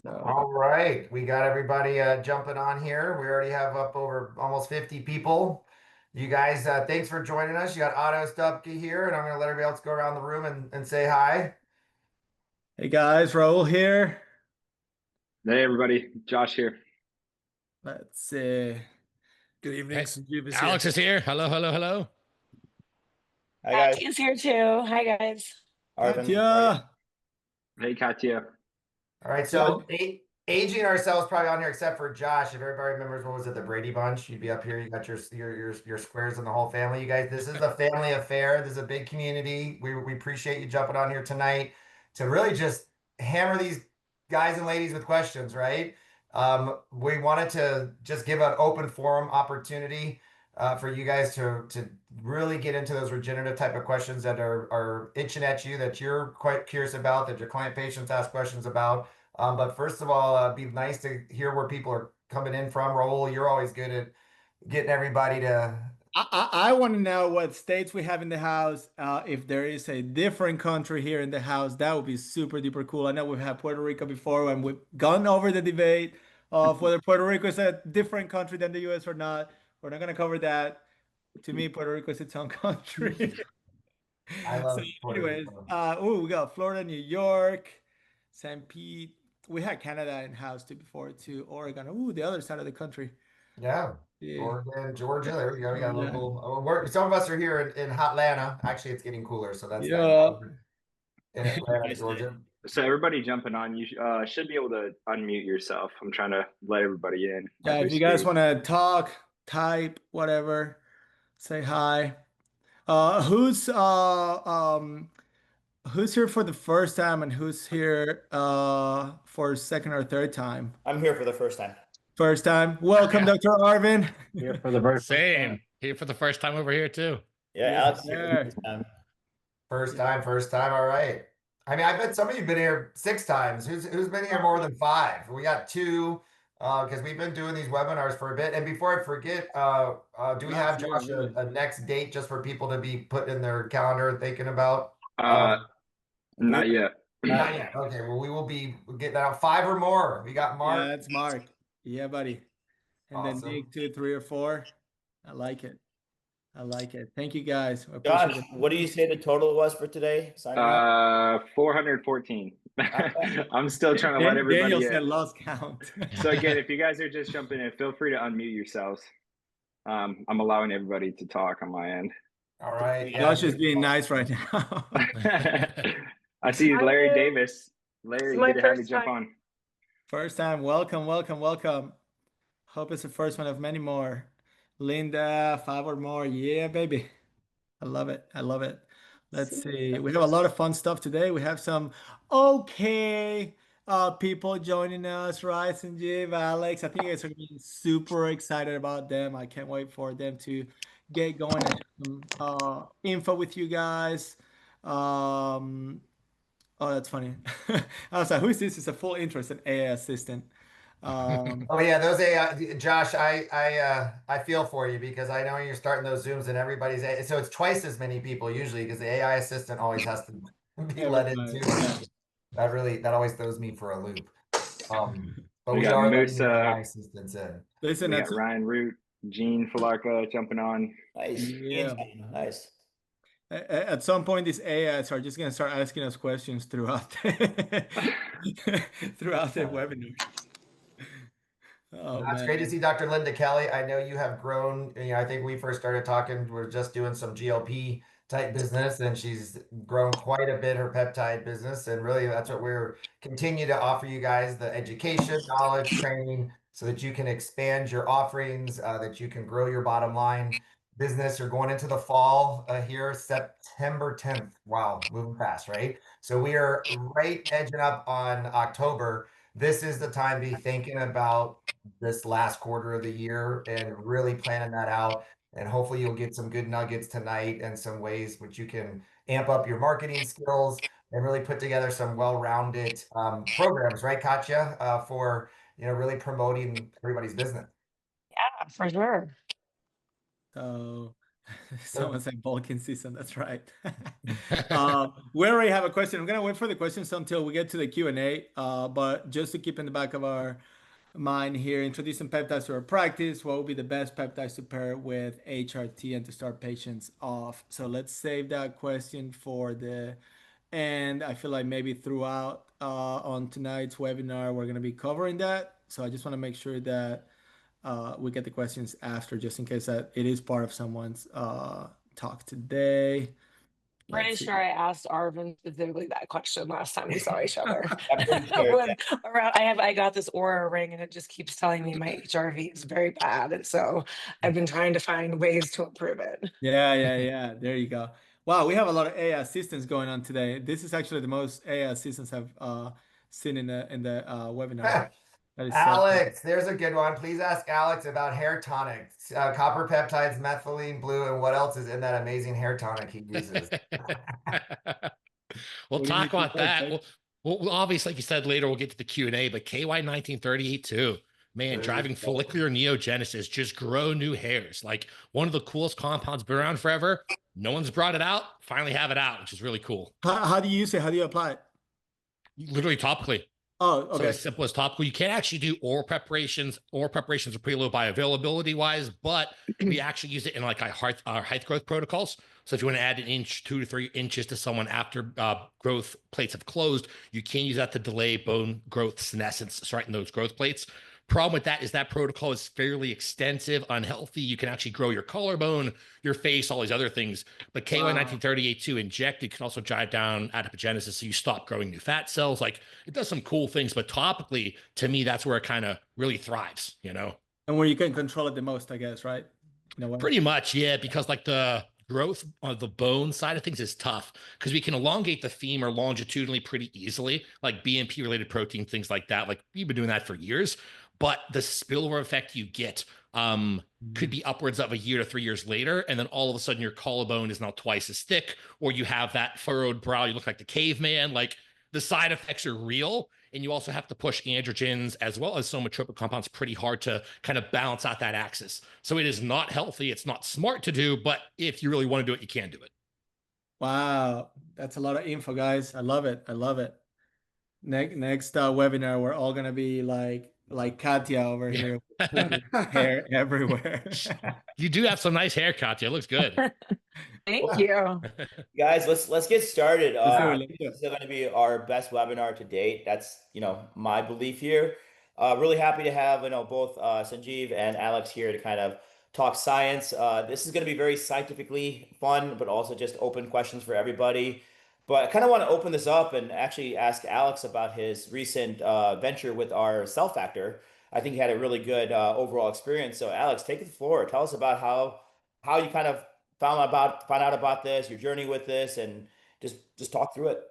All right, we got everybody jumping on here. We already have up over almost 50 people. You guys, thanks for joining us. You got Otto Stupke here, and I'm going to let everybody else go around the room and say hi. Hey guys, Raul here. Hey everybody, Josh here. Let's see. Good evening, Hey, Sanjeev is Alex here. is here. Hello, hello, hello. Hi guys. Katya's here too. Hi guys. Arvin. Katya. Hey Katya. All right, so aging ourselves probably on here except for Josh. If everybody remembers, what was it, the Brady Bunch? You'd be up here. You got your squares and the whole family. You guys, this is a family affair. This is a big community. We appreciate you jumping on here tonight to really just hammer these guys and ladies with questions, right? We wanted to just give an open forum opportunity for you guys to really get into those regenerative type of questions that are itching at you, that you're quite curious about, that your client patients ask questions about. But first of all, it'd be nice to hear where people are coming in from. Raul, you're always good at getting everybody to. I want to know what states we have in the house. If there is a different country here in the house, that would be super duper cool. I know we've had Puerto Rico before, and we've gone over the debate of whether Puerto Rico is a different country than the US or not. We're not going to cover that. To me, Puerto Rico is its own country. I So, love Puerto anyways, Rico. we got Florida, New York, St. Pete. We had Canada in house too before too. Oregon. The other side of the country. Yeah. Yeah. Oregon, Georgia. There we go. We got a Yeah. local. Some of us are here in Atlanta. Actually, it's getting cooler, so that's nice. Yeah. In Atlanta, Nice Georgia. So everybody jumping on, you should be able to unmute yourself. I'm trying to let everybody in. Yeah, if you guys want to talk, type, whatever, say hi. Who's here for the first time and who's here for second or third time? I'm here for the first time. First time. Welcome, Yeah. Dr. Arvin. Here for the very first Same. time. Here for the first time over here too. Yeah, Yes, Alex is here for the sir. first time. First time. All right. I mean, I bet some of you've been here 6 times. Who's been here more than 5? We got 2 because we've been doing these webinars for a bit. And before I forget, do we have, Josh, a next date just for people to be put in their calendar and thinking about? Not yet. Not yet. Okay, well, we will be getting that out. 5 or more. We got Mark. Yeah, that's Mark. Yeah, buddy. And Awesome. then Nick, 2, 3, or 4. I like it. I like it. Thank you, guys. I Josh, appreciate it. what do you say the total was for today? Signing up? 414. I'm still trying to let everybody Daniel in. said lost count. So again, if you guys are just jumping in, feel free to unmute yourselves. I'm allowing everybody to talk on my end. All right. Josh is being nice right now. I see Larry Davis. Larry, good to have you jump on. First time. Welcome, welcome, welcome. Hope it's the first one of many more. Linda, 5 or more. Yeah, baby. I love it. I love it. Let's see. We have a lot of fun stuff today. We have some people joining us, right? Sanjeev, Alex. I think you guys are going to be super excited about them. I can't wait for them to get going and share some info with you guys. Oh, that's funny. I was like, who is this? It's a full interest in AI assistant. Oh yeah, those AI, Josh, I feel for you because I know you're starting those Zooms and everybody's so it's twice as many people usually because the AI assistant always has to be let in too. That always throws me for a loop. But we are letting the AI assistants in. Listen, we got Ryan Root, Gene Falarka jumping on. Nice. Yeah. Nice. At some point, these AIs are just going to start asking us questions throughout the, throughout the webinar. Oh, That's great to see Dr. Linda Kelly. I know you have grown. I think we first started talking, we're just doing some GLP type business, and she's grown quite a bit her peptide business. And really, that's what we're continue to offer you guys, the education, knowledge, training, so that you can expand your offerings, that you can grow your bottom line business. You're going into the fall here, September 10th. Wow, moving fast, right? So we are right edging up on October. This is the time to be thinking about this last quarter of the year and really planning that out. And hopefully you'll get some good nuggets tonight and some ways which you can amp up your marketing skills and really put together some well-rounded programs, right, Katya, for really promoting everybody's business. Yeah, for sure. So Someone said bulking season. That's right. We already have a question. I'm gonna wait for the questions until we get to the Q&A. But just to keep in the back of our mind here, introducing peptides to our practice. What would be the best peptides to pair with HRT and to start patients off? So let's save that question for the end. I feel like maybe throughout on tonight's webinar, we're gonna be covering that. So I just want to make sure that we get the questions after, just in case that it is part of someone's talk today. Pretty sure I asked Arvin specifically that question last time we saw each other. I'm pretty sure. When I got this Aura ring and it just keeps telling me my HRV is very bad. And so I've been trying to find ways to improve it. Yeah. There you go. Wow, we have a lot of AI assistants going on today. This is actually the most AI assistants I've seen in the webinar. That is so cool. Alex, there's a good one. Please ask Alex about hair tonics, copper peptides, methylene blue, and what else is in that amazing hair tonic he uses. We'll What do you talk need to about say, that. Jake? We'll obviously, like you said, later we'll get to the Q&A, but KY 1938 too. Man, driving follicular neogenesis, just grow new hairs. Like one of the coolest compounds, been around forever. No one's brought it out. Finally have it out, which is really cool. How do you use it? How do you apply it? Literally topically. Oh, So okay. as simple as topical. You can't actually do oral preparations. Oral preparations are pretty low bioavailability wise, but we actually use it in like our height growth protocols. So if you want to add an inch, 2 to 3 inches to someone after growth plates have closed, you can use that to delay bone growth senescence, right in those growth plates. Problem with that is that protocol is fairly extensive, unhealthy. You can actually grow your collarbone, your face, all these other things. But KY 1938 2 injected can also drive down adipogenesis, so you stop growing new fat cells. Like it does some cool things, but topically, to me, that's where it kind of really thrives, you know? And where you can control it the most, I guess, right? You know, Pretty much, yeah, because like the growth on the bone side of things is tough because we can elongate the femur longitudinally pretty easily, like BMP related protein, things like that. Like we've been doing that for years, but the spillover effect you get could be upwards of a year to 3 years later. And then all of a sudden your collarbone is now twice as thick, or you have that furrowed brow. You look like the caveman. Like the side effects are real. And you also have to push androgens as well as somatropic compounds pretty hard to kind of balance out that axis. So it is not healthy. It's not smart to do, but if you really want to do it, you can do it. Wow, that's a lot of info, guys. I love it. I love it. Next webinar, we're all gonna be like Katya over here, with hair everywhere. You do have some nice hair, Katya. It looks good. Thank you. Guys, let's get started. Let's do it. This is going to be our best webinar to date. That's my belief here. Really happy to have both Sanjeev and Alex here to kind of talk science. This is going to be very scientifically fun, but also just open questions for everybody. But I kind of want to open this up and actually ask Alex about his recent venture with our cell factor. I think he had a really good overall experience. So Alex, take the floor. Tell us about how you kind of found out about this, your journey with this, and just talk through it.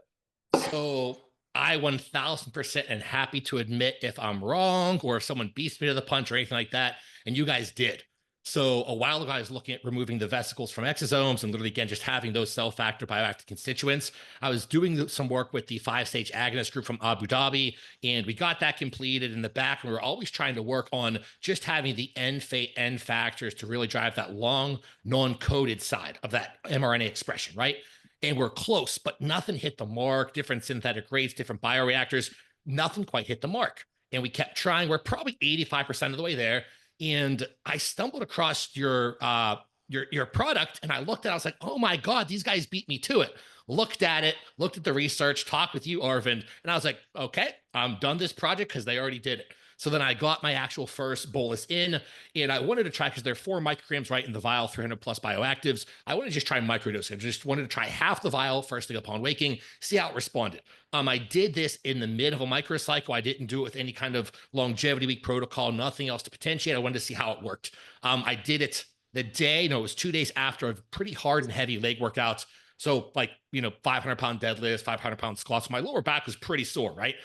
So I 1000% am happy to admit if I'm wrong or if someone beats me to the punch or anything like that, and you guys did. So a while ago, I was looking at removing the vesicles from exosomes and literally, again, just having those cell factor bioactive constituents. I was doing some work with the 5-stage agonist group from Abu Dhabi, and we got that completed in the back. And we were always trying to work on just having the end factors to really drive that long, non-coded side of that mRNA expression, right? And we're close, but nothing hit the mark. Different synthetic rates, different bioreactors, nothing quite hit the mark. And we kept trying. We're probably 85% of the way there. And I stumbled across your product, and I looked at it. I was like, oh my God, these guys beat me to it. Looked at it, looked at the research, talked with you, Arvind, and I was like, okay, I'm done this project because they already did it. So then I got my actual first bolus in, and I wanted to try, because there are 4 micrograms right in the vial, 300 plus bioactives. I wanted to just try microdosing. I just wanted to try half the vial first thing upon waking, see how it responded. I did this in the mid of a microcycle. I didn't do it with any kind of longevity week protocol, nothing else to potentiate. I wanted to see how it worked. I did it the day, it was 2 days after a pretty hard and heavy leg workouts. So like, 500-pound deadlifts, 500-pound squats. My lower back was pretty sore, right?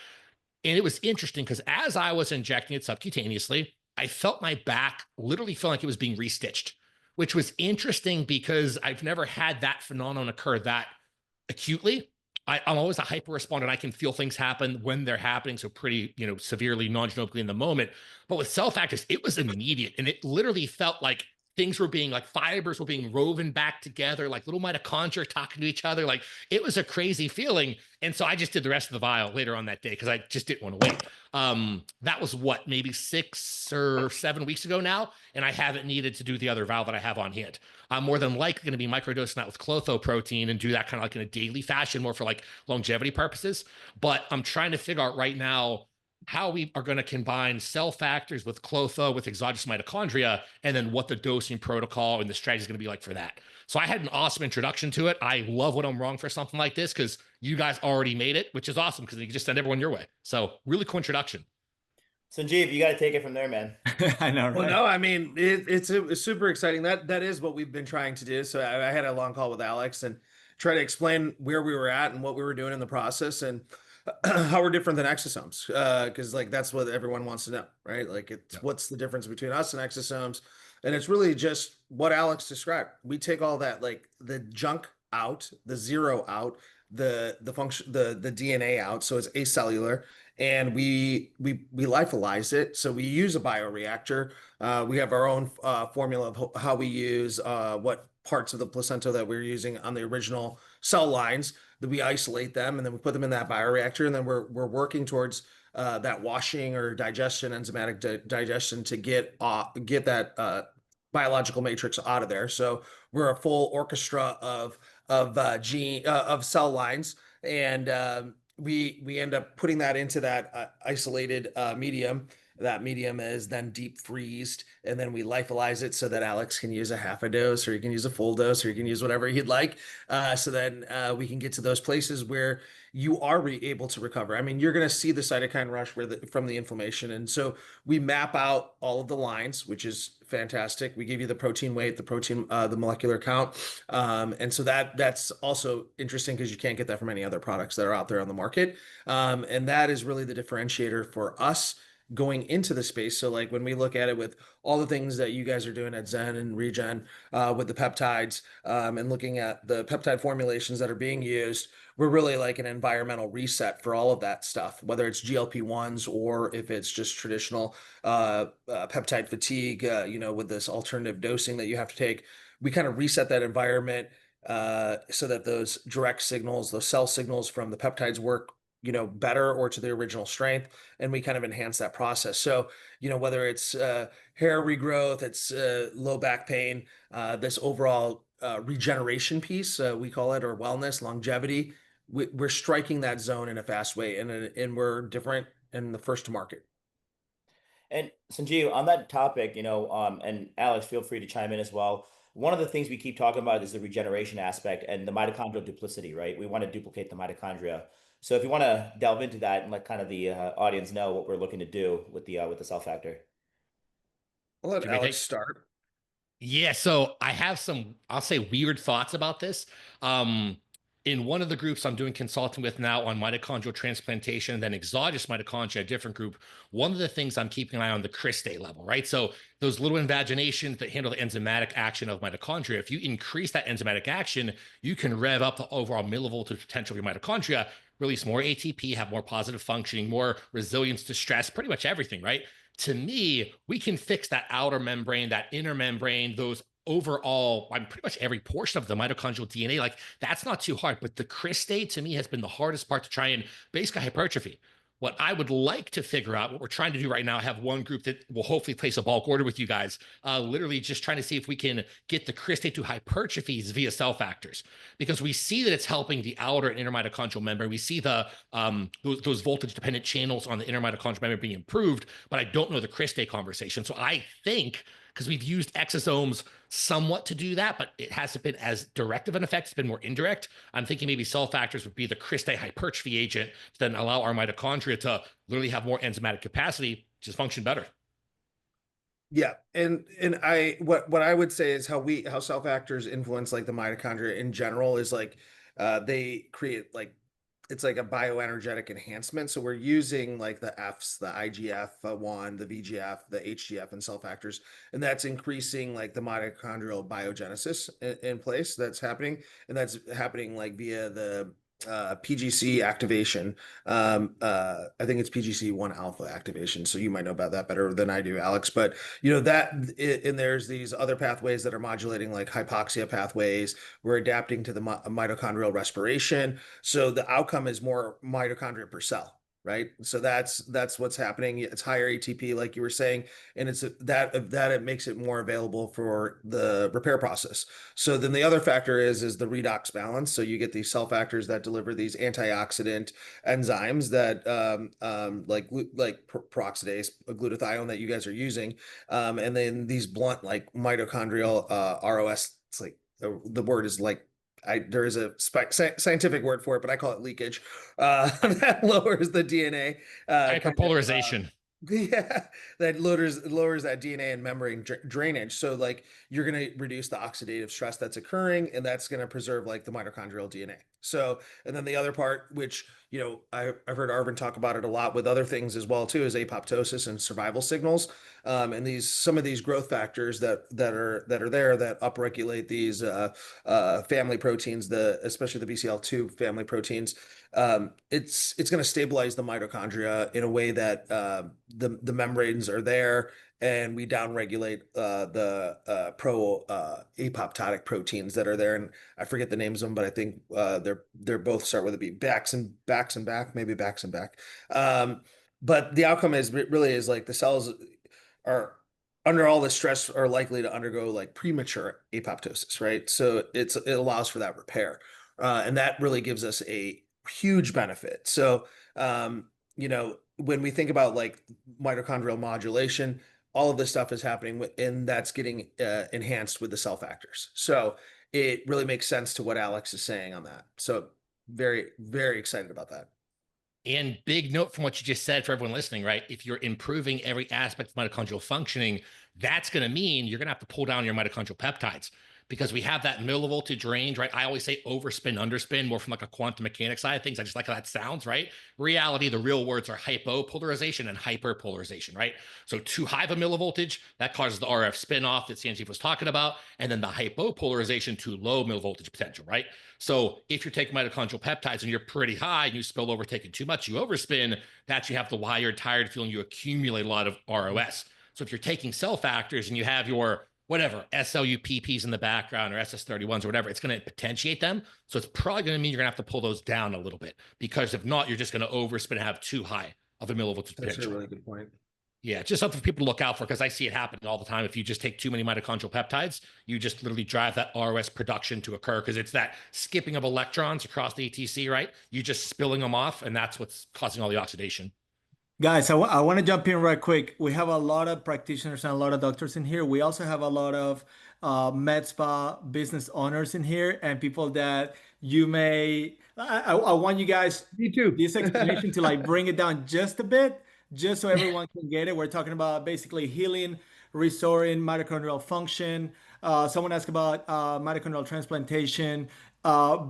And it was interesting because as I was injecting it subcutaneously, I felt my back literally feel like it was being restitched, which was interesting because I've never had that phenomenon occur that acutely. I'm always a hyper responder. I can feel things happen when they're happening. So pretty, severely non-genomically in the moment. But with cell factors, it was immediate. And it literally felt like things were being like fibers were being woven back together, like little mitochondria talking to each other. Like it was a crazy feeling. And so I just did the rest of the vial later on that day because I just didn't want to wait. That was what, maybe 6 or 7 weeks ago now. And I haven't needed to do the other vial that I have on hand. I'm more than likely going to be microdosing that with clotho protein and do that kind of like in a daily fashion, more for like longevity purposes. But I'm trying to figure out right now how we are going to combine cell factors with clotho, with exogenous mitochondria, and then what the dosing protocol and the strategy is going to be like for that. So I had an awesome introduction to it. I love when I'm wrong for something like this because you guys already made it, which is awesome because you can just send everyone your way. So really cool introduction. Sanjeev, you got to take it from there, man. I know, right? Well, no, I mean it's super exciting. That is what we've been trying to do. So I had a long call with Alex and try to explain where we were at and what we were doing in the process and how we're different than exosomes. Because like that's what everyone wants to know, right? Like it's what's the difference between us and exosomes, and it's really just what Alex described. We take all that like the junk out, the zero out, the function, the DNA out, so it's acellular, and we lyophilize it. So we use a bioreactor. We have our own formula of how we use what parts of the placenta that we're using on the original cell lines, that we isolate them and then we put them in that bioreactor, and then we're working towards that washing or digestion, enzymatic digestion, to get that biological matrix out of there. So we're a full orchestra of cell lines, and we end up putting that into that isolated medium. That medium is then deep freezed, and then we lyophilize it so that Alex can use a half a dose, or he can use a full dose, or he can use whatever he'd like. So then we can get to those places where you are able to recover. I mean, you're going to see the cytokine rush from the inflammation. And so we map out all of the lines, which is fantastic. We give you the protein weight, the molecular count. And so that's also interesting because you can't get that from any other products that are out there on the market. And that is really the differentiator for us going into the space. So like when we look at it with all the things that you guys are doing at Zen and Regen with the peptides, and looking at the peptide formulations that are being used, we're really like an environmental reset for all of that stuff, whether it's GLP-1s or if it's just traditional peptide fatigue, with this alternative dosing that you have to take. We kind of reset that environment so that those direct signals, those cell signals from the peptides work better or to the original strength, and we kind of enhance that process. So whether it's hair regrowth, it's low back pain, this overall regeneration piece, we call it, or wellness, longevity, we're striking that zone in a fast way, and we're different and the first to market. And Sanjeev, on that topic, and Alex, feel free to chime in as well. One of the things we keep talking about is the regeneration aspect and the mitochondrial duplicity, right? We want to duplicate the mitochondria. So if you want to delve into that and let kind of the audience know what we're looking to do with the cell factor. I'll let Alex start. Yeah, so I have some, I'll say, weird thoughts about this. In one of the groups I'm doing consulting with now on mitochondrial transplantation, and then exogenous mitochondria, a different group, one of the things I'm keeping an eye on the cristae level, right? So those little invaginations that handle the enzymatic action of mitochondria, if you increase that enzymatic action, you can rev up the overall millivoltage potential of your mitochondria, release more ATP, have more positive functioning, more resilience to stress, pretty much everything, right? To me, we can fix that outer membrane, that inner membrane, those overall, pretty much every portion of the mitochondrial DNA. Like that's not too hard, but the cristae to me has been the hardest part to try and basically hypertrophy. What I would like to figure out, what we're trying to do right now, I have one group that will hopefully place a bulk order with you guys, literally just trying to see if we can get the cristae to hypertrophies via cell factors, because we see that it's helping the outer and inner mitochondrial membrane. We see the those voltage dependent channels on the inner mitochondrial membrane being improved, but I don't know the cristae conversation. So I think, because we've used exosomes somewhat to do that, but it hasn't been as direct of an effect. It's been more indirect. I'm thinking maybe cell factors would be the cristae hypertrophy agent to then allow our mitochondria to literally have more enzymatic capacity, just function better. Yeah, and what I would say is how cell factors influence like the mitochondria in general is like they create like, it's like a bioenergetic enhancement. So we're using like the Fs, the IGF-1, the VGF, the HGF, and cell factors, and that's increasing like the mitochondrial biogenesis in place that's happening, and that's happening like via the PGC activation. I think it's PGC1 alpha activation. So you might know about that better than I do, Alex. But and there's these other pathways that are modulating, like hypoxia pathways. We're adapting to the mitochondrial respiration. So the outcome is more mitochondria per cell. Right. So that's what's happening. It's higher ATP, like you were saying, and it's that it makes it more available for the repair process. So then the other factor is the redox balance. So you get these cell factors that deliver these antioxidant enzymes that like peroxidase, glutathione that you guys are using, and then these blunt like mitochondrial ROS. It's like the word is like there is a scientific word for it, but I call it leakage. That lowers the DNA. Hyperpolarization. Yeah, that lowers that DNA and membrane drainage. So like you're going to reduce the oxidative stress that's occurring, and that's going to preserve like the mitochondrial DNA. So, and then the other part, which I've heard Arvin talk about it a lot with other things as well too, is apoptosis and survival signals. And some of these growth factors that are there that upregulate these family proteins, especially the BCL2 family proteins. It's going to stabilize the mitochondria in a way that the membranes are there, and we downregulate the pro apoptotic proteins that are there, and I forget the names of them, but I think they're both start with a B. Backs and back, maybe backs and back. But the outcome is like the cells are under all the stress are likely to undergo like premature apoptosis, right? So it allows for that repair, and that really gives us a huge benefit. So when we think about like mitochondrial modulation, all of this stuff is happening and that's getting enhanced with the cell factors. So it really makes sense to what Alex is saying on that. So very, very excited about that. And big note from what you just said for everyone listening, right? If you're improving every aspect of mitochondrial functioning, that's going to mean you're going to have to pull down your mitochondrial peptides, because we have that millivoltage range, right? I always say overspin, underspin, more from like a quantum mechanics side of things. I just like how that sounds, right? Reality, the real words are hypopolarization and hyperpolarization, right? So too high of a millivoltage, that causes the RF spin-off that Sanjeev was talking about, and then the hypopolarization, too low millivoltage potential, right? So if you're taking mitochondrial peptides and you're pretty high and you spill over taking too much, you overspin, that's you have the wired, tired feeling, you accumulate a lot of ROS. So if you're taking cell factors and you have your whatever, SLUPPs in the background or SS31s or whatever, it's going to potentiate them. So it's probably going to mean you're going to have to pull those down a little bit, because if not, you're just going to overspin and have too high of a millivoltage potential. That's a really good point. Yeah, just something for people to look out for, because I see it happen all the time. If you just take too many mitochondrial peptides, you just literally drive that ROS production to occur, because it's that skipping of electrons across the ATC, right? You're just spilling them off, and that's what's causing all the oxidation. Guys, I want to jump in right quick. We have a lot of practitioners and a lot of doctors in here. We also have a lot of med spa business owners in here, and people that you may. I want you guys, Me too. This explanation to like bring it down just a bit, just so everyone can get it. We're talking about basically healing, restoring mitochondrial function. Someone asked about mitochondrial transplantation.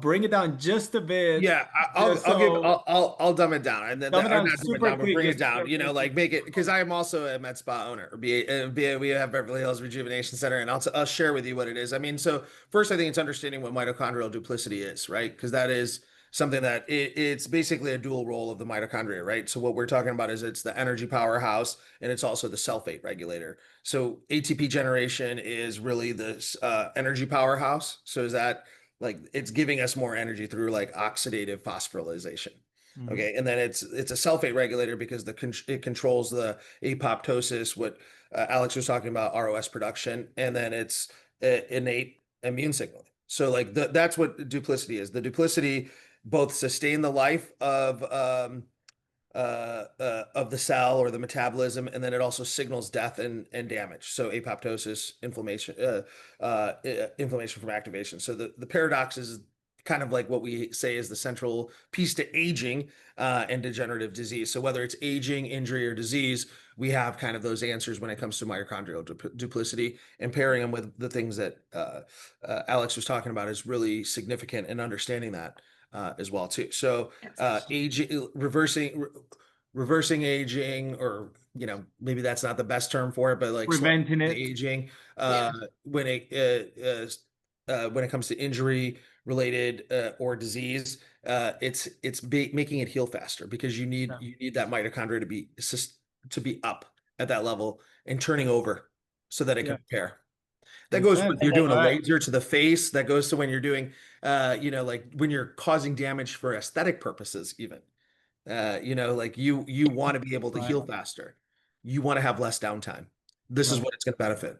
Bring it down just a bit. Yeah, I'll dumb it down, and then Dumb it down not dumb super it down, but quick, bring it just down. super Like quick. make it, because I am also a med spa owner. We have Beverly Hills Rejuvenation Center, and I'll share with you what it is. I mean, so first, I think it's understanding what mitochondrial duplicity is, right? Because that is something that it's basically a dual role of the mitochondria, right? So what we're talking about is it's the energy powerhouse, and it's also the sulfate regulator. So ATP generation is really the energy powerhouse. So is that like it's giving us more energy through like oxidative phosphorylation. Okay, and then it's a sulfate regulator because it controls the apoptosis, what Alex was talking about, ROS production, and then it's innate immune signaling. So like that's what duplicity is. The duplicity both sustain the life of the cell or the metabolism, and then it also signals death and damage. So apoptosis, inflammation from activation. So the paradox is kind of like what we say is the central piece to aging and degenerative disease. So whether it's aging, injury, or disease, we have kind of those answers when it comes to mitochondrial duplicity, and pairing them with the things that Alex was talking about is really significant in understanding that as well too. So aging, reversing aging, or maybe that's not the best term for it, but like Preventing it. aging when it comes to injury related or disease, making it heal faster because you need that mitochondria to be up at that level and turning over so that it can repair. That Makes goes sense. with you're doing a All right. laser to the face. That goes to when you're doing, like when you're causing damage for aesthetic purposes, even. Like you want to be able to heal faster. You want to have less downtime. This is what it's going to benefit.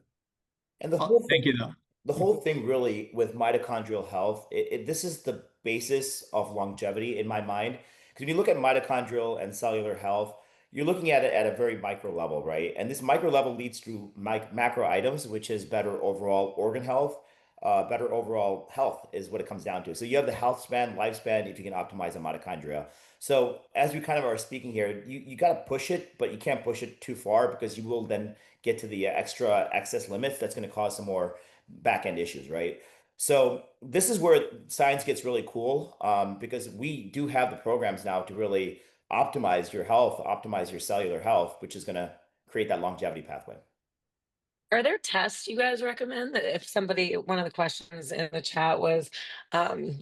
And the Oh, whole thank thing, you, though. the whole thing really with mitochondrial health, this is the basis of longevity in my mind. Because when you look at mitochondrial and cellular health, you're looking at it at a very micro level, right? And this micro level leads to macro items, which is better overall organ health, better overall health is what it comes down to. So you have the health span, lifespan, if you can optimize the mitochondria. So as we kind of are speaking here, you got to push it, but you can't push it too far because you will then get to the extra excess limits. That's going to cause some more back end issues, right? So this is where science gets really cool, because we do have the programs now to really optimize your health, optimize your cellular health, which is going to create that longevity pathway. Are there tests you guys recommend that if somebody, one of the questions in the chat was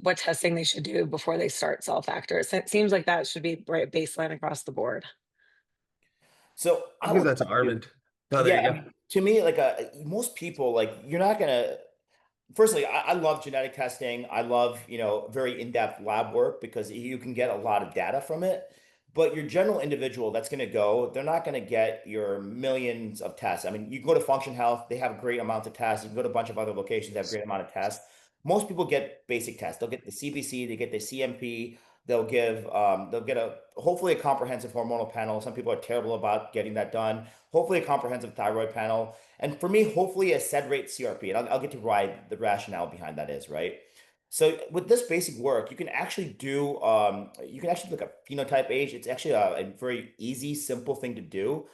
what testing they should do before they start cell factors? It seems like that should be right baseline across the board. So I'll I give would that to Arvind. Oh, there yeah, you I go. mean, to me, like most people, like you're not gonna. Firstly, I love genetic testing. I love, very in-depth lab work because you can get a lot of data from it. But your general individual that's going to go, they're not going to get your millions of tests. I mean, you can go to Function Health, they have great amounts of tests. You can go to a bunch of other locations that have great amount of tests. Most people get basic tests. They'll get the CBC, they get the CMP, they'll get hopefully a comprehensive hormonal panel. Some people are terrible about getting that done. Hopefully a comprehensive thyroid panel. And for me, hopefully a SED rate CRP. And I'll get to why the rationale behind that is, right? So with this basic work, you can actually look at phenotype age. It's actually a very easy, simple thing to do.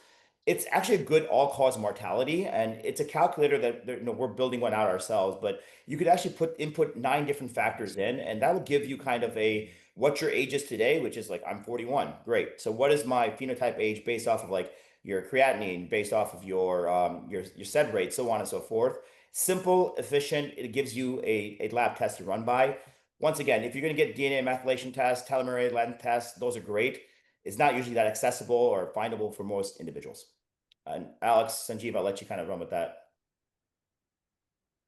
It's actually a good all-cause mortality, and it's a calculator that we're building one out ourselves. But you could actually input 9 different factors in, and that will give you kind of a what your age is today, which is like I'm 41. Great. So what is my phenotype age based off of like your creatinine, based off of your SED rate, so on and so forth. Simple, efficient. It gives you a lab test to run by. Once again, if you're going to get DNA methylation tests, telomere length tests, those are great. It's not usually that accessible or findable for most individuals. And Alex, Sanjeev, I'll let you kind of run with that.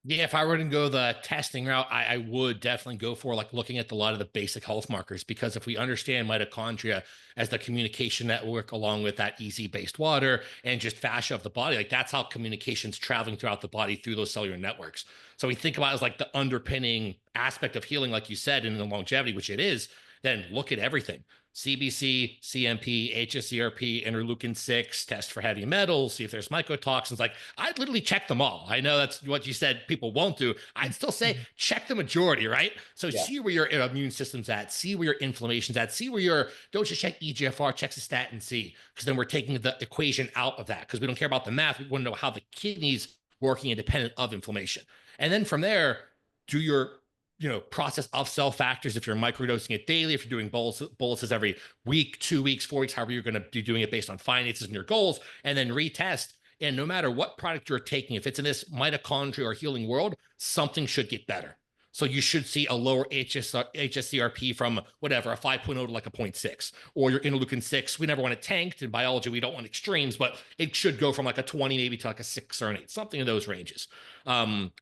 Yeah, if I were to go the testing route, I would definitely go for like looking at a lot of the basic health markers, because if we understand mitochondria as the communication network along with that EZ-based water and just fascia of the body, like that's how communication's traveling throughout the body through those cellular networks. So we think about it as like the underpinning aspect of healing, like you said, in the longevity, which it is, then look at everything. CBC, CMP, HSCRP, interleukin 6, test for heavy metals, see if there's mycotoxins. Like I'd literally check them all. I know that's what you said people won't do. I'd still say check the majority, right? So see where your immune system's at, see where your inflammation's at, see where don't just check EGFR, check cystatin C, because then we're taking the equation out of that because we don't care about the math. We want to know how the kidney's working independent of inflammation. And then from there, do your process of cell factors. If you're microdosing it daily, if you're doing boluses every week, 2 weeks, 4 weeks, however you're going to be doing it based on finances and your goals, and then retest. And no matter what product you're taking, if it's in this mitochondria or healing world, something should get better. So you should see a lower HSCRP from whatever, a 5.0 to like a 0.6, or your interleukin 6. We never want it tanked. In biology, we don't want extremes, but it should go from like a 20 maybe to like a 6 or an 8, something in those ranges.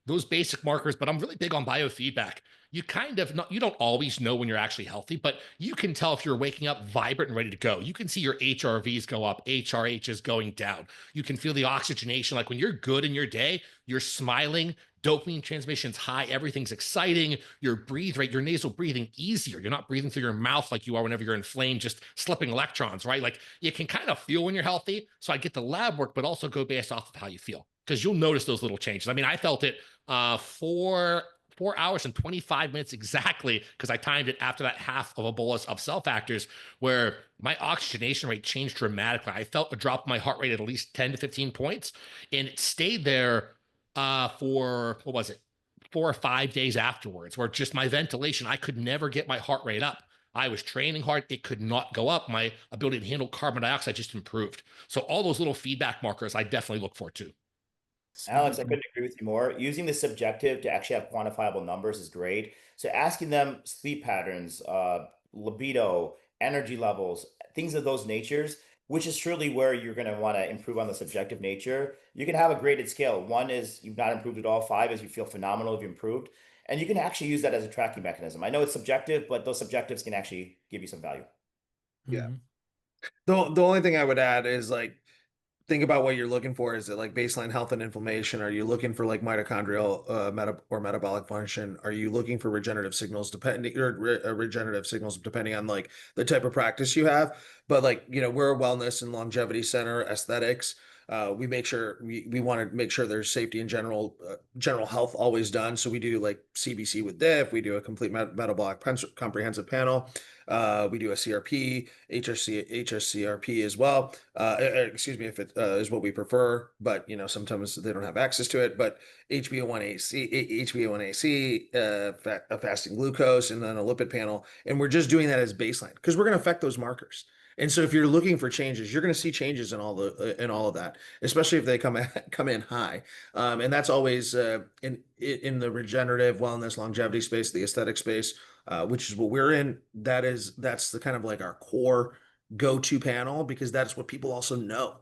Those basic markers, but I'm really big on biofeedback. You you don't always know when you're actually healthy, but you can tell if you're waking up vibrant and ready to go. You can see your HRVs go up, HRH is going down. You can feel the oxygenation. Like when you're good in your day, you're smiling, dopamine transmission's high, everything's exciting, your breathe rate, your nasal breathing easier. You're not breathing through your mouth like you are whenever you're inflamed, just slipping electrons, right? Like you can kind of feel when you're healthy. So I get the lab work, but also go based off of how you feel, because you'll notice those little changes. I mean, I felt it 4 hours and 25 minutes exactly, because I timed it after that half of a bolus of cell factors, where my oxygenation rate changed dramatically. I felt a drop in my heart rate at least 10 to 15 points, and it stayed there for, what was it, 4 or 5 days afterwards, where just my ventilation, I could never get my heart rate up. I was training hard. It could not go up. My ability to handle carbon dioxide just improved. So all those little feedback markers, I definitely look for too. Alex, I Super. couldn't agree with you more. Using the subjective to actually have quantifiable numbers is great. So asking them sleep patterns, libido, energy levels, things of those natures, which is truly where you're going to want to improve on the subjective nature. You can have a graded scale. One is you've not improved at all. Five is you feel phenomenal if you improved. And you can actually use that as a tracking mechanism. I know it's subjective, but those subjectives can actually give you some value. Yeah. Mhm. The only thing I would add is like think about what you're looking for. Is it like baseline health and inflammation? Are you looking for like mitochondrial metabolic function? Are you looking for regenerative signals depending regenerative signals depending on like the type of practice you have? But like, you know, we're a wellness and longevity center, aesthetics. We make sure we want to make sure there's safety and general health always done. So we do like CBC with DIF. We do a complete metabolic comprehensive panel. We do a CRP, HSCRP as well. Excuse me, if it is what we prefer, but you know sometimes they don't have access to it. But HbA1c, fasting glucose, and then a lipid panel, and we're just doing that as baseline because we're going to affect those markers. And so if you're looking for changes, you're going to see changes in all of that, especially if they come in high. And that's always in the regenerative wellness longevity space, the aesthetic space, which is what we're in. That's the kind of like our core go-to panel because that's what people also know.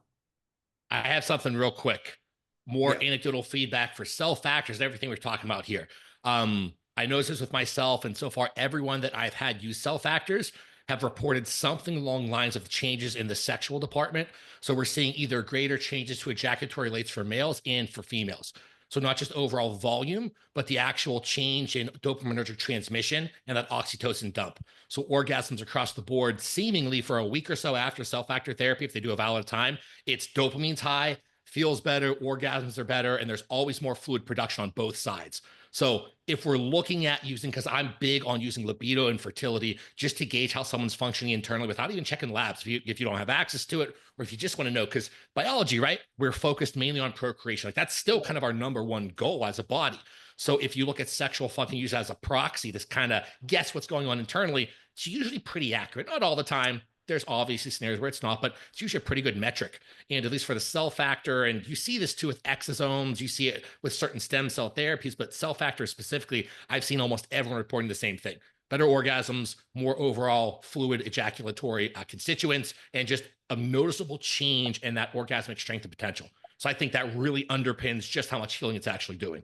I have something real quick. More Yeah. anecdotal feedback for cell factors, everything we're talking about here. I noticed this with myself, and so far, everyone that I've had use cell factors have reported something along the lines of changes in the sexual department. So we're seeing either greater changes to ejaculatory rates for males and for females. So not just overall volume, but the actual change in dopaminergic transmission and that oxytocin dump. So orgasms across the board, seemingly for a week or so after cell factor therapy, if they do a valid time, it's dopamine's high, feels better, orgasms are better, and there's always more fluid production on both sides. So if we're looking at using, because I'm big on using libido and fertility just to gauge how someone's functioning internally without even checking labs, if you don't have access to it, or if you just want to know, because biology, right? We're focused mainly on procreation. Like that's still kind of our number one goal as a body. So if you look at sexual function used as a proxy, this kind of guess what's going on internally, it's usually pretty accurate. Not all the time. There's obviously scenarios where it's not, but it's usually a pretty good metric. And at least for the cell factor, and you see this too with exosomes, you see it with certain stem cell therapies, but cell factor specifically, I've seen almost everyone reporting the same thing. Better orgasms, more overall fluid ejaculatory constituents, and just a noticeable change in that orgasmic strength and potential. So I think that really underpins just how much healing it's actually doing.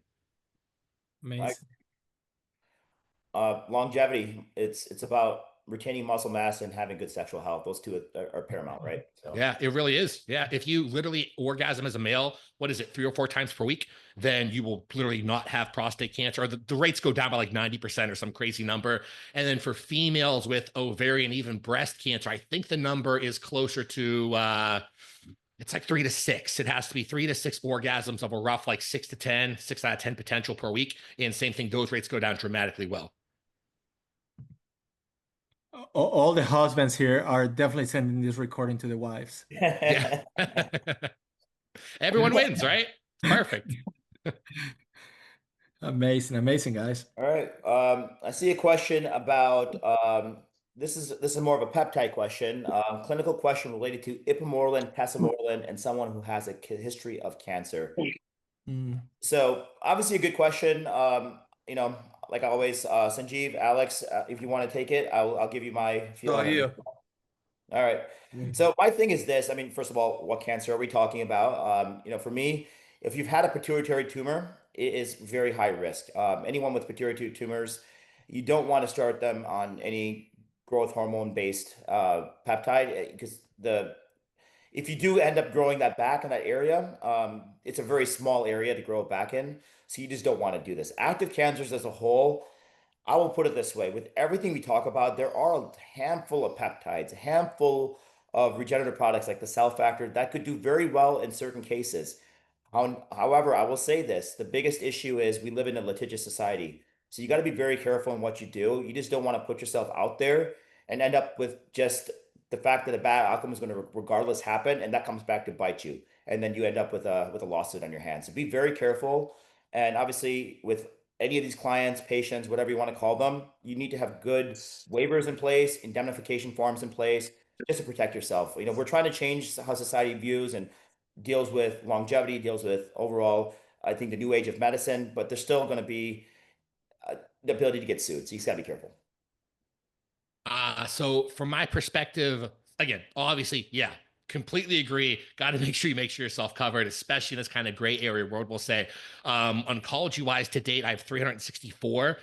Amazing. Longevity, it's about retaining muscle mass and having good sexual health. Those two are paramount, right? So Yeah, it really is. Yeah. If you literally orgasm as a male, what is it, 3 or 4 times per week, then you will literally not have prostate cancer, or the rates go down by like 90% or some crazy number. And then for females with ovarian, even breast cancer, I think the number is closer to, it's like 3 to 6. It has to be 3 to 6 orgasms of a rough like 6 to 10, 6 out of 10 potential per week. And same thing, those rates go down dramatically well. All the husbands here are definitely sending this recording to the wives. Yeah. Everyone wins, right? Perfect. Amazing, amazing, guys. all right. I see a question about this is more of a peptide question. Clinical question related to ipamorelin, pasomorelin, and someone who has a history of cancer. Mm. So obviously a good question. You know, like always, Sanjeev, Alex, if you want to take it, I'll give you my feel on it. you. All right. So my thing is this. I mean, first of all, what cancer are we talking about? You know, for me, if you've had a pituitary tumor, it is very high risk. Anyone with pituitary tumors, you don't want to start them on any growth hormone based peptide because the if you do end up growing that back in that area, it's a very small area to grow it back in. So you just don't want to do this. Active cancers as a whole, I will put it this way, with everything we talk about, there are a handful of peptides, a handful of regenerative products like the cell factor that could do very well in certain cases. However, I will say this, the biggest issue is we live in a litigious society. So you got to be very careful in what you do. You just don't want to put yourself out there and end up with just the fact that a bad outcome is going to regardless happen, and that comes back to bite you. And then you end up with a lawsuit on your hands. So be very careful. And obviously, with any of these clients, patients, whatever you want to call them, you need to have good waivers in place, indemnification forms in place, just to protect yourself. You know, we're trying to change how society views and deals with longevity, deals with overall, I think, the new age of medicine, but there's still going to be the ability to get sued. So you just got to be careful. So from my perspective, again, obviously, yeah, completely agree. Got to make sure yourself covered, especially in this kind of gray area world. We'll say, oncology wise, to date, I have 364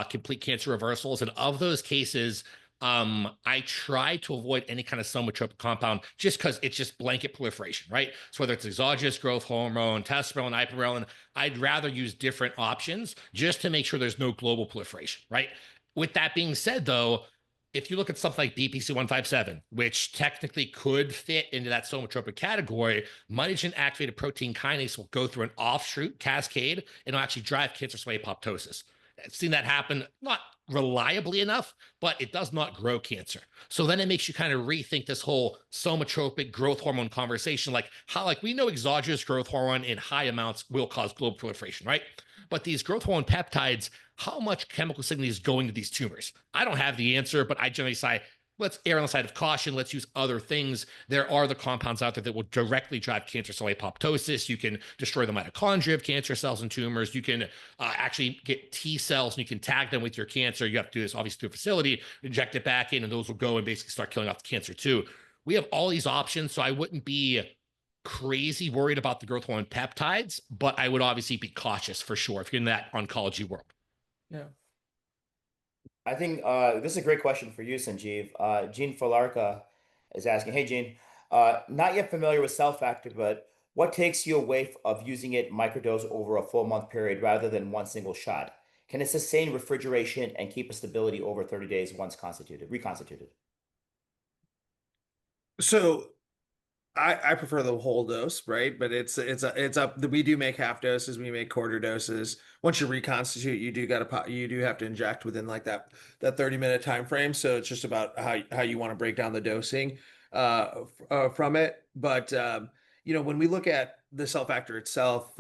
complete cancer reversals, and of those cases, I try to avoid any kind of somatropic compound just because it's just blanket proliferation, right? So whether it's exogenous growth hormone, testosterone, ipamorelin, I'd rather use different options just to make sure there's no global proliferation, right? With that being said, though, if you look at something like BPC 157, which technically could fit into that somatropic category, mitogen activated protein kinase will go through an offshoot cascade and it'll actually drive cancer cell apoptosis. I've seen that happen, not reliably enough, but it does not grow cancer. So then it makes you kind of rethink this whole somatropic growth hormone conversation, like how, like, we know exogenous growth hormone in high amounts will cause global proliferation, right? But these growth hormone peptides, how much chemical signaling is going to these tumors? I don't have the answer, but I generally say, let's err on the side of caution. Let's use other things. There are the compounds out there that will directly drive cancer cell apoptosis. You can destroy the mitochondria of cancer cells and tumors. You can actually get T cells and you can tag them with your cancer. You have to do this obviously through a facility, inject it back in, and those will go and basically start killing off the cancer too. We have all these options, so I wouldn't be crazy worried about the growth hormone peptides, but I would obviously be cautious for sure if you're in that oncology world. Yeah. I think this is a great question for you, Sanjeev. Gene Falarka is asking, hey, Gene, not yet familiar with cell factor, but what takes you away of using it microdose over a full month period rather than one single shot? Can it sustain refrigeration and keep a stability over 30 days once reconstituted? So I prefer the whole dose, right? But it's up. We do make half doses, we make quarter doses. Once you reconstitute, you do have to inject within like that 30-minute time frame. So it's just about how you want to break down the dosing from it. But when we look at the cell factor itself,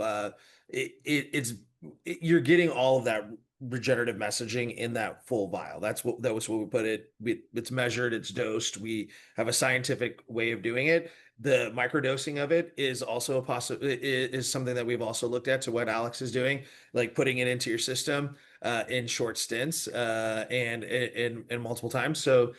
you're getting all of that regenerative messaging in that full vial. That was what we put it. It's measured, it's dosed. We have a scientific way of doing it. The microdosing of it is also is something that we've also looked at. To what Alex is doing, like putting it into your system in short stints and multiple times. So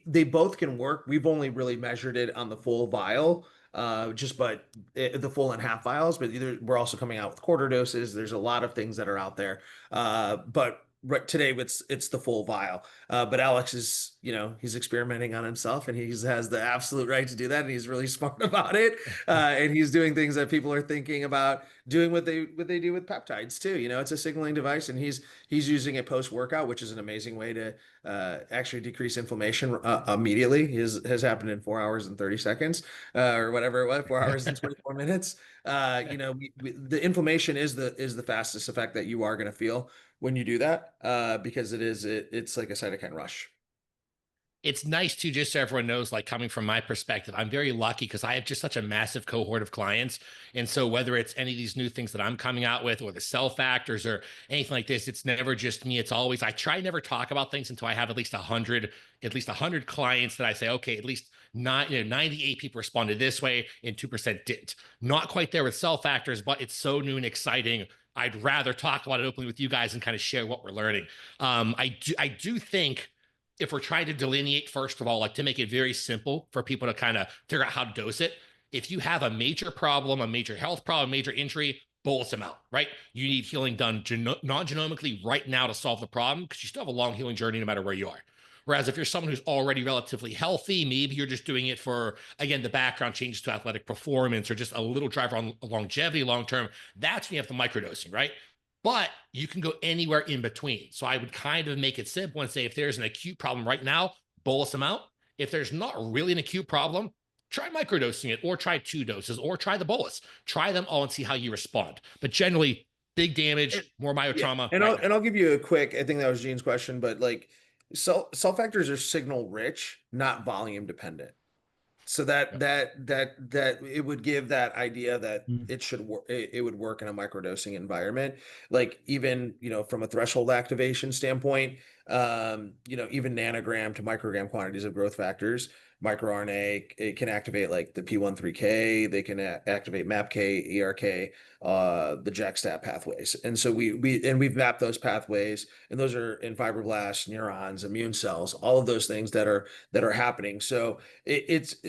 they both can work. We've only really measured it on the full vial, the full and half vials. But we're also coming out with quarter doses. There's a lot of things that are out there, but right today it's the full vial. But Alex is, he's experimenting on himself, and he has the absolute right to do that, and he's really smart about it. And he's doing things that people are thinking about doing, what they do with peptides too. It's a signaling device, and he's using it post workout, which is an amazing way to actually decrease inflammation immediately. Has happened in 4 hours and 30 seconds, or whatever it was, 4 hours and 24 minutes. The inflammation is the fastest effect that you are going to feel when you do that, because it's like a cytokine rush. It's nice too, just so everyone knows, like, coming from my perspective, I'm very lucky because I have just such a massive cohort of clients. And so whether it's any of these new things that I'm coming out with, or the cell factors or anything like this, it's never just me. It's always, I try never talk about things until I have at least 100 clients that I say, okay, at least 98 people responded this way and 2% didn't. Not quite there with cell factors, but it's so new and exciting. I'd rather talk about it openly with you guys and kind of share what we're learning. I do think, if we're trying to delineate, first of all, like, to make it very simple for people to kind of figure out how to dose it, if you have a major problem, a major health problem, major injury, bolus them out, right? You need healing done non-genomically right now to solve the problem, because you still have a long healing journey no matter where you are. Whereas if you're someone who's already relatively healthy, maybe you're just doing it for, again, the background changes to athletic performance or just a little driver on longevity long-term, that's when you have the microdosing, right? But you can go anywhere in between. So I would kind of make it simple and say, if there's an acute problem right now, bolus them out. If there's not really an acute problem, try microdosing it, or try 2 doses, or try the bolus. Try them all and see how you respond. But generally, big damage, more myotrauma. Yeah. And I'll give you a quick, I think that was Gene's question, but like, cell factors are signal rich, not volume dependent. So that it would give that idea that it should work. It would work in a microdosing environment. Like, even from a threshold activation standpoint, even nanogram to microgram quantities of growth factors. MicroRNA, it can activate like the P13K, they can activate MAPK, ERK, the JAK-STAT pathways. And so we've mapped those pathways, and those are in fibroblasts, neurons, immune cells, all of those things that are happening. So like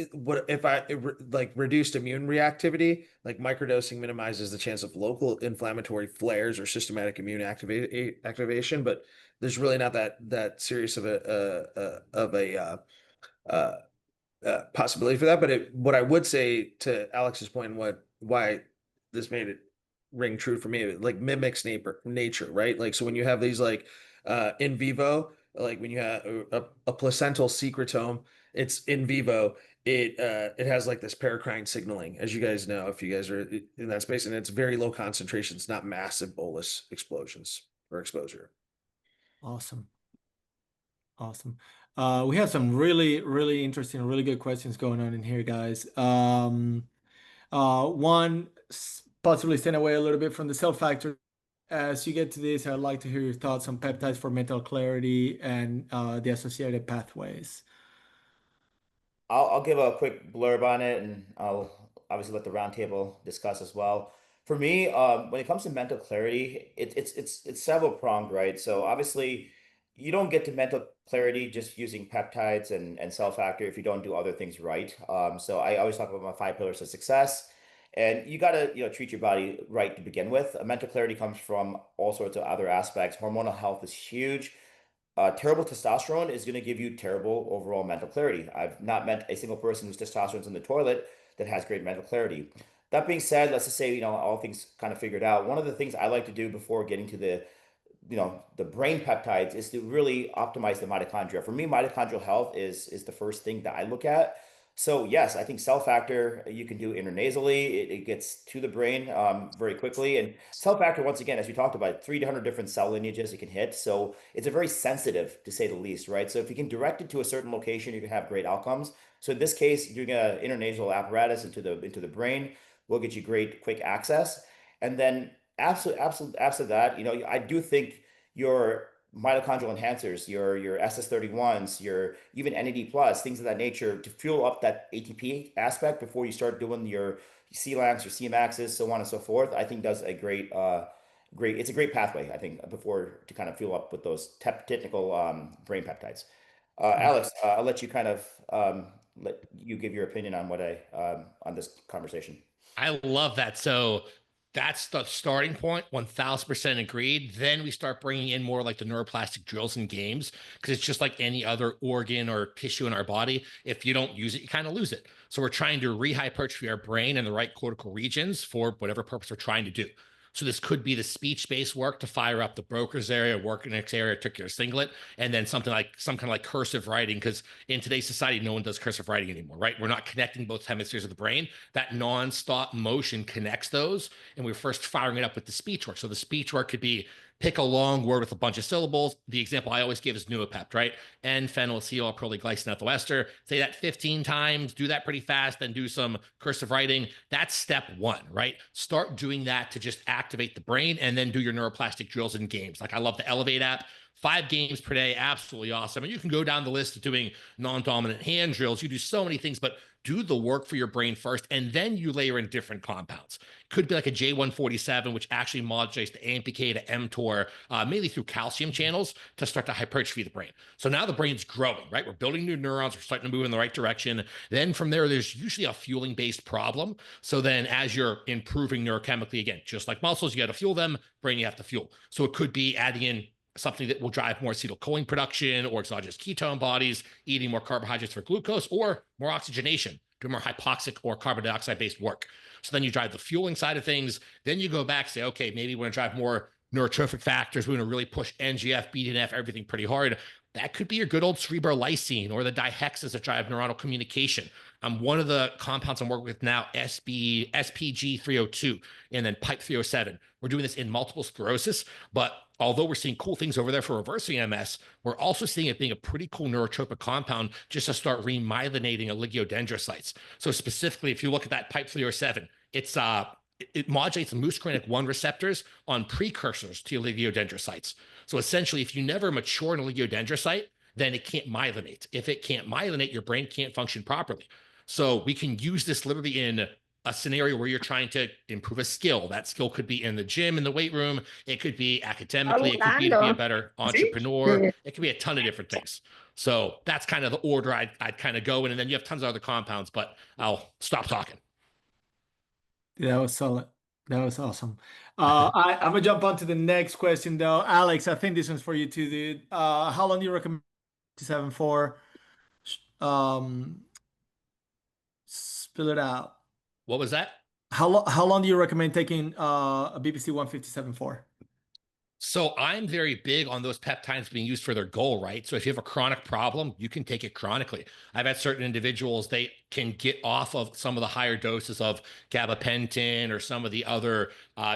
reduced immune reactivity, like microdosing minimizes the chance of local inflammatory flares or systematic immune activation, but there's really not that serious of a possibility for that. But what I would say to Alex's point, and why this made it ring true for me, it like mimics nature, right? Like, so when you have these like in vivo, like when you have a placental secretome, it's in vivo. It has like this paracrine signaling, as you guys know, if you guys are in that space, and it's very low concentrations, not massive bolus explosions or exposure. Awesome. Awesome. We have some really, really interesting, really good questions going on in here, guys. One, possibly staying away a little bit from the cell factor. As you get to this, I'd like to hear your thoughts on peptides for mental clarity and the associated pathways. I'll give a quick blurb on it, and I'll obviously let the roundtable discuss as well. For me, when it comes to mental clarity, it's several pronged, right? So obviously, you don't get to mental clarity just using peptides and cell factor if you don't do other things right. So I always talk about my 5 pillars of success, and you got to treat your body right to begin with. Mental clarity comes from all sorts of other aspects. Hormonal health is huge. Terrible testosterone is going to give you terrible overall mental clarity. I've not met a single person whose testosterone's in the toilet that has great mental clarity. That being said, let's just say, all things kind of figured out. One of the things I like to do before getting to the brain peptides is to really optimize the mitochondria. For me, mitochondrial health is the first thing that I look at. So yes, I think cell factor you can do intranasally. It gets to the brain very quickly. And cell factor, once again, as we talked about, 300 different cell lineages it can hit. So it's a very sensitive, to say the least, right? So if you can direct it to a certain location, you can have great outcomes. So in this case, doing an intranasal apparatus into the brain will get you great quick access. And then after that, I do think your mitochondrial enhancers, your SS31s, your even NAD plus, things of that nature to fuel up that ATP aspect before you start doing your CLAMs, your CMAXs, so on and so forth, I think does a it's a great pathway, I think, before to kind of fuel up with those technical brain peptides. Alex, I'll let you kind of let you give your opinion on on this conversation. I love that. So that's the starting point. 1000% agreed. Then we start bringing in more like the neuroplastic drills and games, because it's just like any other organ or tissue in our body. If you don't use it, you kind of lose it. So we're trying to rehypertrophy our brain and the right cortical regions for whatever purpose we're trying to do. So this could be the speech-based work to fire up the Broca's area, Wernicke's area, articular singlet, and then some kind of like cursive writing, because in today's society, no one does cursive writing anymore, right? We're not connecting both hemispheres of the brain. That non-stop motion connects those, and we're first firing it up with the speech work. So the speech work could be pick a long word with a bunch of syllables. The example I always give is Nuapept, right? N-phenylacetyl-proleglycine ethyl ester. Say that 15 times, do that pretty fast, then do some cursive writing. That's step one, right? Start doing that to just activate the brain, and then do your neuroplastic drills and games. Like, I love the Elevate app. 5 games per day, absolutely awesome. And you can go down the list of doing non-dominant hand drills. You do so many things, but do the work for your brain first, and then you layer in different compounds. Could be like a J147, which actually modulates the AMPK to mTOR, mainly through calcium channels to start to hypertrophy the brain. So now the brain's growing, right? We're building new neurons. We're starting to move in the right direction. Then from there, there's usually a fueling-based problem. So then as you're improving neurochemically, again, just like muscles, you got to fuel them, brain you have to fuel. So it could be adding in something that will drive more acetylcholine production or exogenous ketone bodies, eating more carbohydrates for glucose, or more oxygenation, doing more hypoxic or carbon dioxide based work. So then you drive the fueling side of things. Then you go back, say, okay, maybe we're going to drive more neurotrophic factors. We're going to really push NGF, BDNF, everything pretty hard. That could be your good old cerebrolysine or the dihexas that drive neuronal communication. One of the compounds I'm working with now, SPG302, and then PIPE 307. We're doing this in multiple sclerosis, but although we're seeing cool things over there for reversing MS, we're also seeing it being a pretty cool neurotropic compound just to start remyelinating oligodendrocytes. So specifically, if you look at that PIPE 307, it's it modulates the muscarinic 1 receptors on precursors to oligodendrocytes. So essentially, if you never mature an oligodendrocyte, then it can't myelinate. If it can't myelinate, your brain can't function properly. So we can use this literally in a scenario where you're trying to improve a skill. That skill could be in the gym, in the weight room. It could be academically. It could be to be a better entrepreneur. It could be a ton of different things. So that's kind of the order I'd kind of go in. And then you have tons of other compounds, but I'll stop talking. That was solid. That was awesome. I'm gonna jump on to the next question though. Alex, I think this one's for you too, dude. How long do you recommend 7 for? Spill it out. What was that? How long do you recommend taking a BPC 157 for? So I'm very big on those peptides being used for their goal, right? So if you have a chronic problem, you can take it chronically. I've had certain individuals, they can get off of some of the higher doses of gabapentin or some of the other,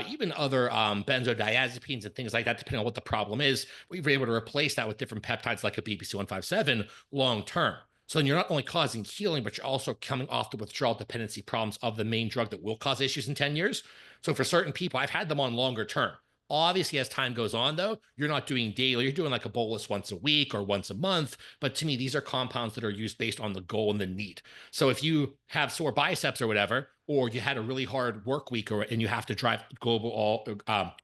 even other benzodiazepines and things like that, depending on what the problem is. We've been able to replace that with different peptides like a BPC 157 long term. So then you're not only causing healing, but you're also coming off the withdrawal dependency problems of the main drug that will cause issues in 10 years. So for certain people, I've had them on longer term. Obviously, as time goes on, though, you're not doing daily. You're doing like a bolus once a week or once a month. But to me, these are compounds that are used based on the goal and the need. So if you have sore biceps or whatever, or you had a really hard work week and you have to drive global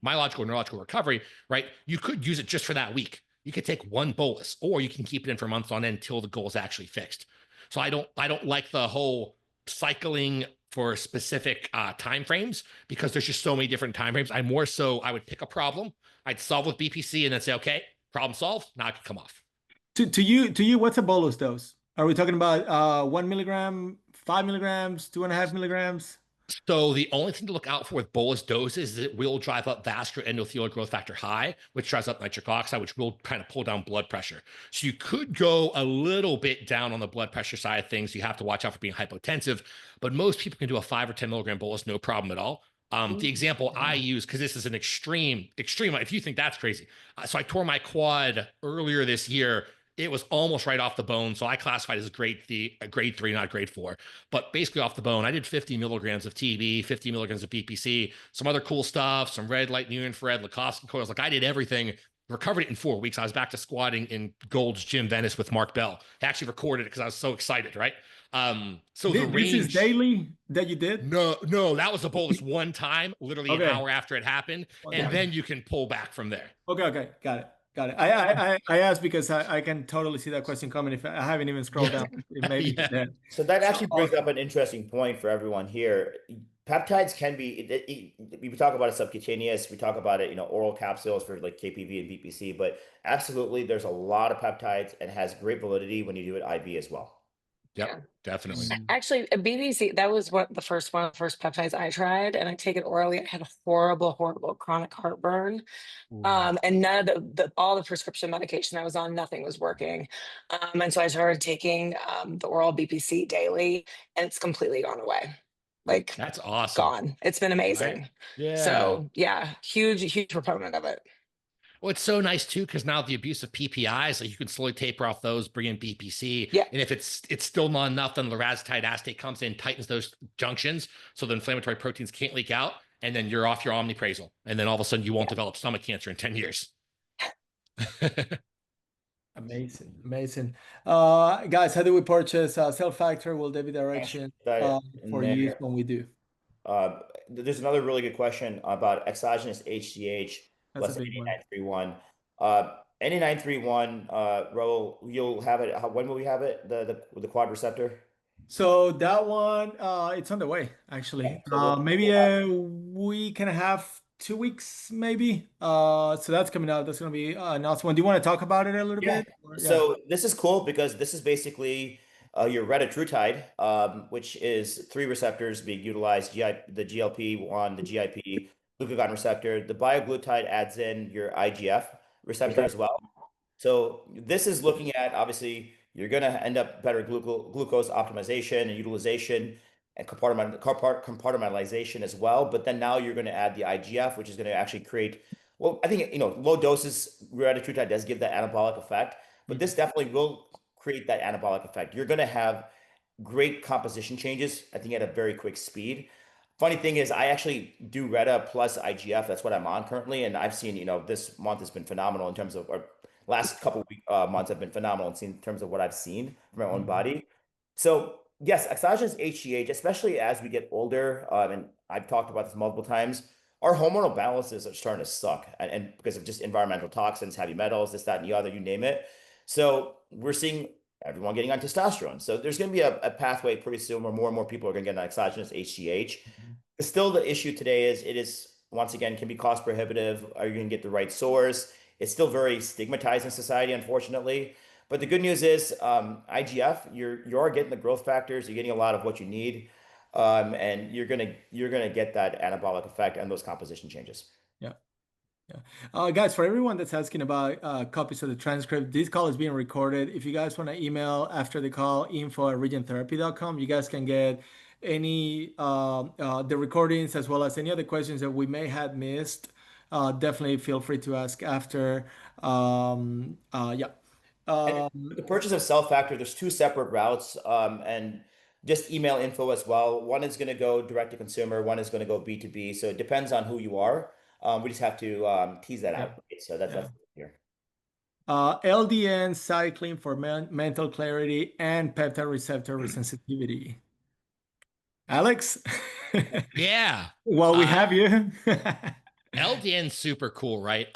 myological or neurological recovery, right? You could use it just for that week. You could take one bolus, or you can keep it in for months on end until the goal is actually fixed. So I don't like the whole cycling for specific time frames, because there's just so many different time frames. I would pick a problem, I'd solve with BPC, and then say, okay, problem solved. Now I can come off. To you, what's a bolus dose? Are we talking about 1 milligram, 5 milligrams, 2.5 milligrams? So the only thing to look out for with bolus doses is it will drive up vascular endothelial growth factor high, which drives up nitric oxide, which will kind of pull down blood pressure. So you could go a little bit down on the blood pressure side of things. You have to watch out for being hypotensive, but most people can do a 5 or 10 milligram bolus, no problem at all. The example I use, because this is an extreme, if you think that's crazy. So I tore my quad earlier this year. It was almost right off the bone. So I classified as grade 3, not grade 4, but basically off the bone. I did 50 milligrams of TB, 50 milligrams of BPC, some other cool stuff, some red light, near infrared, Lacoste coils. Like I did everything, recovered it in 4 weeks. I was back to squatting in Gold's Gym Venice with Mark Bell. I actually recorded it because I was so excited, right? So the range. This is daily that you did? No, that was a bolus one time, literally an hour after it happened. And then you can pull back from there. Okay. Got it. I asked because I can totally see that question coming. If I haven't even scrolled down, it may be there. So that actually brings up an interesting point for everyone here. Peptides can be, we talk about it subcutaneous, we talk about it, oral capsules for like KPV and BPC, but absolutely there's a lot of peptides and has great validity when you do it IV as well. Yep, Yeah. definitely. Actually, a BBC, that was one of the first peptides I tried, and I take it orally. I had a horrible chronic heartburn. And none of all the prescription medication I was on, nothing was working. And so I started taking the oral BPC daily, and it's completely gone away. Like That's awesome. gone. It's been amazing. Right? Yeah. So yeah, huge proponent of it. Well, it's so nice too, because now the abuse of PPIs, like you can slowly taper off those, bring in BPC. Yeah. And if it's still not enough, then lorazepatide acetate comes in, tightens those junctions, so the inflammatory proteins can't leak out, and then you're off your omeprazole, and then all of a sudden you won't develop stomach cancer in 10 years. Amazing. Guys, how do we purchase Cell Factor? Will there be direction for use when we do? There's another really good question about exogenous HGH. That's a big one. 8931. 8931, Raul, you'll have it. When will we have it? The quad receptor? So that one, it's on the way, actually. Maybe a week and a half, 2 weeks, maybe. So that's coming out. That's going to be an awesome one. Do you want to talk about it a little bit? So this is cool because this is basically your retatrutide, which is 3 receptors being utilized, the GLP-1, the GIP, glucagon receptor. The bioglutide adds in your IGF receptor as well. So this is looking at, obviously, you're going to end up better glucose optimization and utilization and compartmentalization as well. But then now you're going to add the IGF, which is going to actually create, well, I think, low doses retatrutide does give that anabolic effect, but this definitely will create that anabolic effect. You're going to have great composition changes, I think, at a very quick speed. funny thing is, I actually do Reta plus IGF. That's what I'm on currently, and I've seen, this month has been phenomenal in terms of, or last couple months have been phenomenal in terms of what I've seen from my own body. So yes, exogenous HGH, especially as we get older, and I've talked about this multiple times, our hormonal balances are starting to suck, and because of just environmental toxins, heavy metals, this, that, and the other, you name it. So we're seeing everyone getting on testosterone. So there's going to be a pathway pretty soon where more and more people are going to get on exogenous HGH. Still, the issue today is it is, once again, can be cost prohibitive. Are you going to get the right source? It's still very stigmatized in society, unfortunately. But the good news is, IGF, you're getting the growth factors, you're getting a lot of what you need, and you're gonna get that anabolic effect and those composition changes. Yeah. Yeah. Guys, for everyone that's asking about copies of the transcript, this call is being recorded. If you guys want to email after the call, info@regenerative.com, you guys can get any the recordings as well as any other questions that we may have missed. Definitely feel free to ask after. Yeah. And with the purchase of Cell Factor, there's two separate routes, and just email info as well. One is going to go direct to consumer, one is going to go B2B. So it depends on who you are. We just have to tease that out. Right? So that's here. LDN cycling for mental clarity and peptide receptor resensitivity. Alex? Yeah. Well, we have you. LDN super cool, right?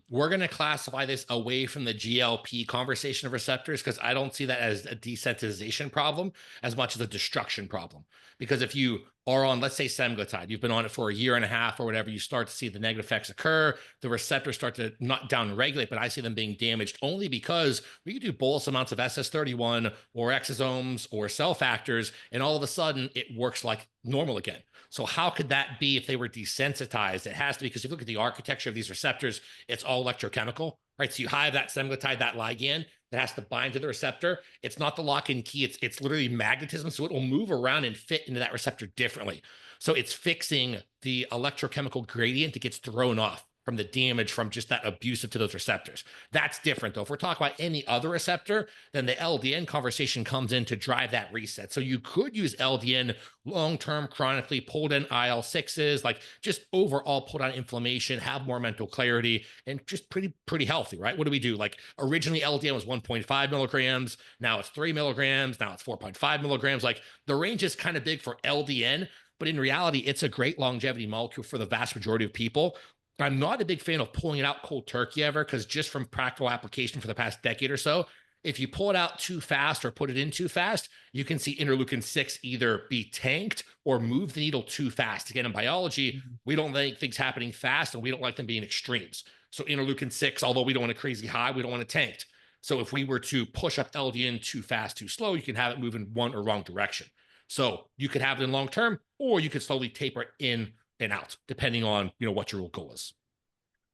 We're going to classify this away from the GLP conversation of receptors because I don't see that as a desensitization problem as much as a destruction problem. Because if you are on, let's say, semaglutide, you've been on it for a year and a half or whatever, you start to see the negative effects occur. The receptors start to not down regulate, but I see them being damaged only because we could do bolus amounts of SS31 or exosomes or cell factors, and all of a sudden it works like normal again. So how could that be if they were desensitized? It has to be, because if you look at the architecture of these receptors, it's all electrochemical, right? So you have that semaglutide, that ligand that has to bind to the receptor. It's not the lock-in key. It's literally magnetism. So it will move around and fit into that receptor differently. So it's fixing the electrochemical gradient that gets thrown off from the damage from just that abusive to those receptors. That's different, though. If we're talking about any other receptor, then the LDN conversation comes in to drive that reset. So you could use LDN long-term, chronically, pull down IL-6s, like just overall pull down inflammation, have more mental clarity, and just pretty healthy, right? What do we do? Like originally LDN was 1.5 milligrams, now it's 3 milligrams, now it's 4.5 milligrams. Like the range is kind of big for LDN, but in reality, it's a great longevity molecule for the vast majority of people. I'm not a big fan of pulling it out cold turkey ever, because just from practical application for the past decade or so, if you pull it out too fast or put it in too fast, you can see interleukin 6 either be tanked or move the needle too fast. Again, in biology, we don't like things happening fast, and we don't like them being extremes. So interleukin 6, although we don't want a crazy high, we don't want it tanked. So if we were to push up LDN too fast, too slow, you can have it move in one or wrong direction. So you could have it in long term, or you could slowly taper it in and out, depending on what your goal is.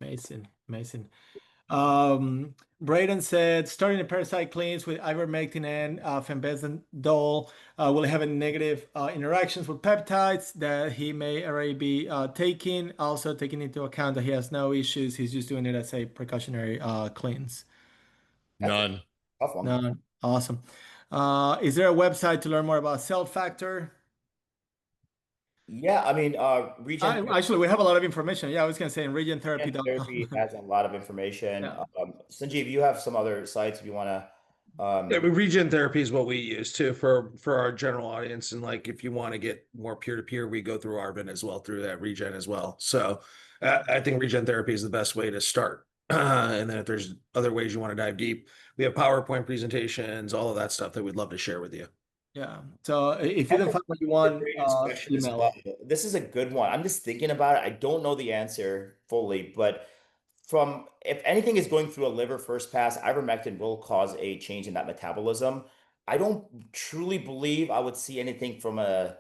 Amazing. Braden said, starting the parasite cleans with ivermectin and fenbendazole will have a negative interactions with peptides that he may already be taking. Also taking into account that he has no issues, he's just doing it as a precautionary cleanse. None. None. Awesome. Is there a website to learn more about Cell Factor? Yeah, I mean, actually, we have a lot of information. Yeah, I was going to say in regenerative.com. Therapy has a lot of information. Yeah. Sanjeev, you have some other sites if you want to. Yeah, but Regen Therapy is what we use too for our general audience, and like if you want to get more peer to peer, we go through Arvin as well through that Regen as well. So I think Regen Therapy is the best way to start. And then if there's other ways you want to dive deep, we have PowerPoint presentations, all of that stuff that we'd love to share with you. Yeah. So if you don't find what you want, email. Well. This is a good one. I'm just thinking about it. I don't know the answer fully, but if anything is going through a liver first pass, ivermectin will cause a change in that metabolism. I don't truly believe I would see anything from a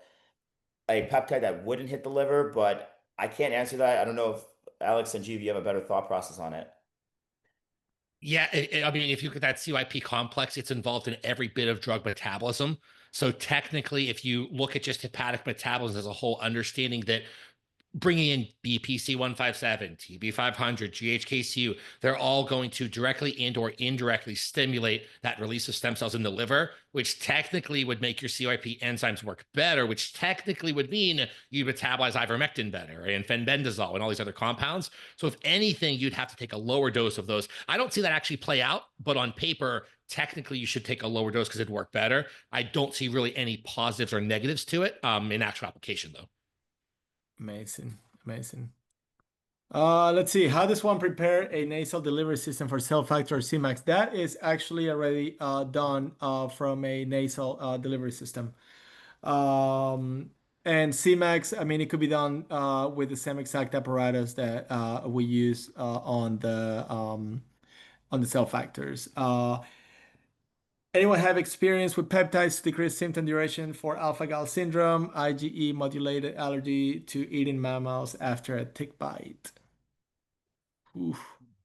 peptide that wouldn't hit the liver, but I can't answer that. I don't know if Alex and Jeev, you have a better thought process on it. Yeah, I mean, if you look at that CYP complex, it's involved in every bit of drug metabolism. So technically, if you look at just hepatic metabolism as a whole, understanding that bringing in BPC 157, TB 500, GHKCU, they're all going to directly and or indirectly stimulate that release of stem cells in the liver, which technically would make your CYP enzymes work better, which technically would mean you metabolize ivermectin better and fenbendazole and all these other compounds. So if anything, you'd have to take a lower dose of those. I don't see that actually play out, but on paper, technically you should take a lower dose because it'd work better. I don't see really any positives or negatives to it in actual application though. Amazing, amazing. Let's see. How does one prepare a nasal delivery system for cell factor or Cmax? That is actually already done from a nasal delivery system. And Cmax, I mean, it could be done with the same exact apparatus that we use on the cell factors. Anyone have experience with peptides to decrease symptom duration for alpha-gal syndrome, IgE modulated allergy to eating mammals after a tick bite? Oof.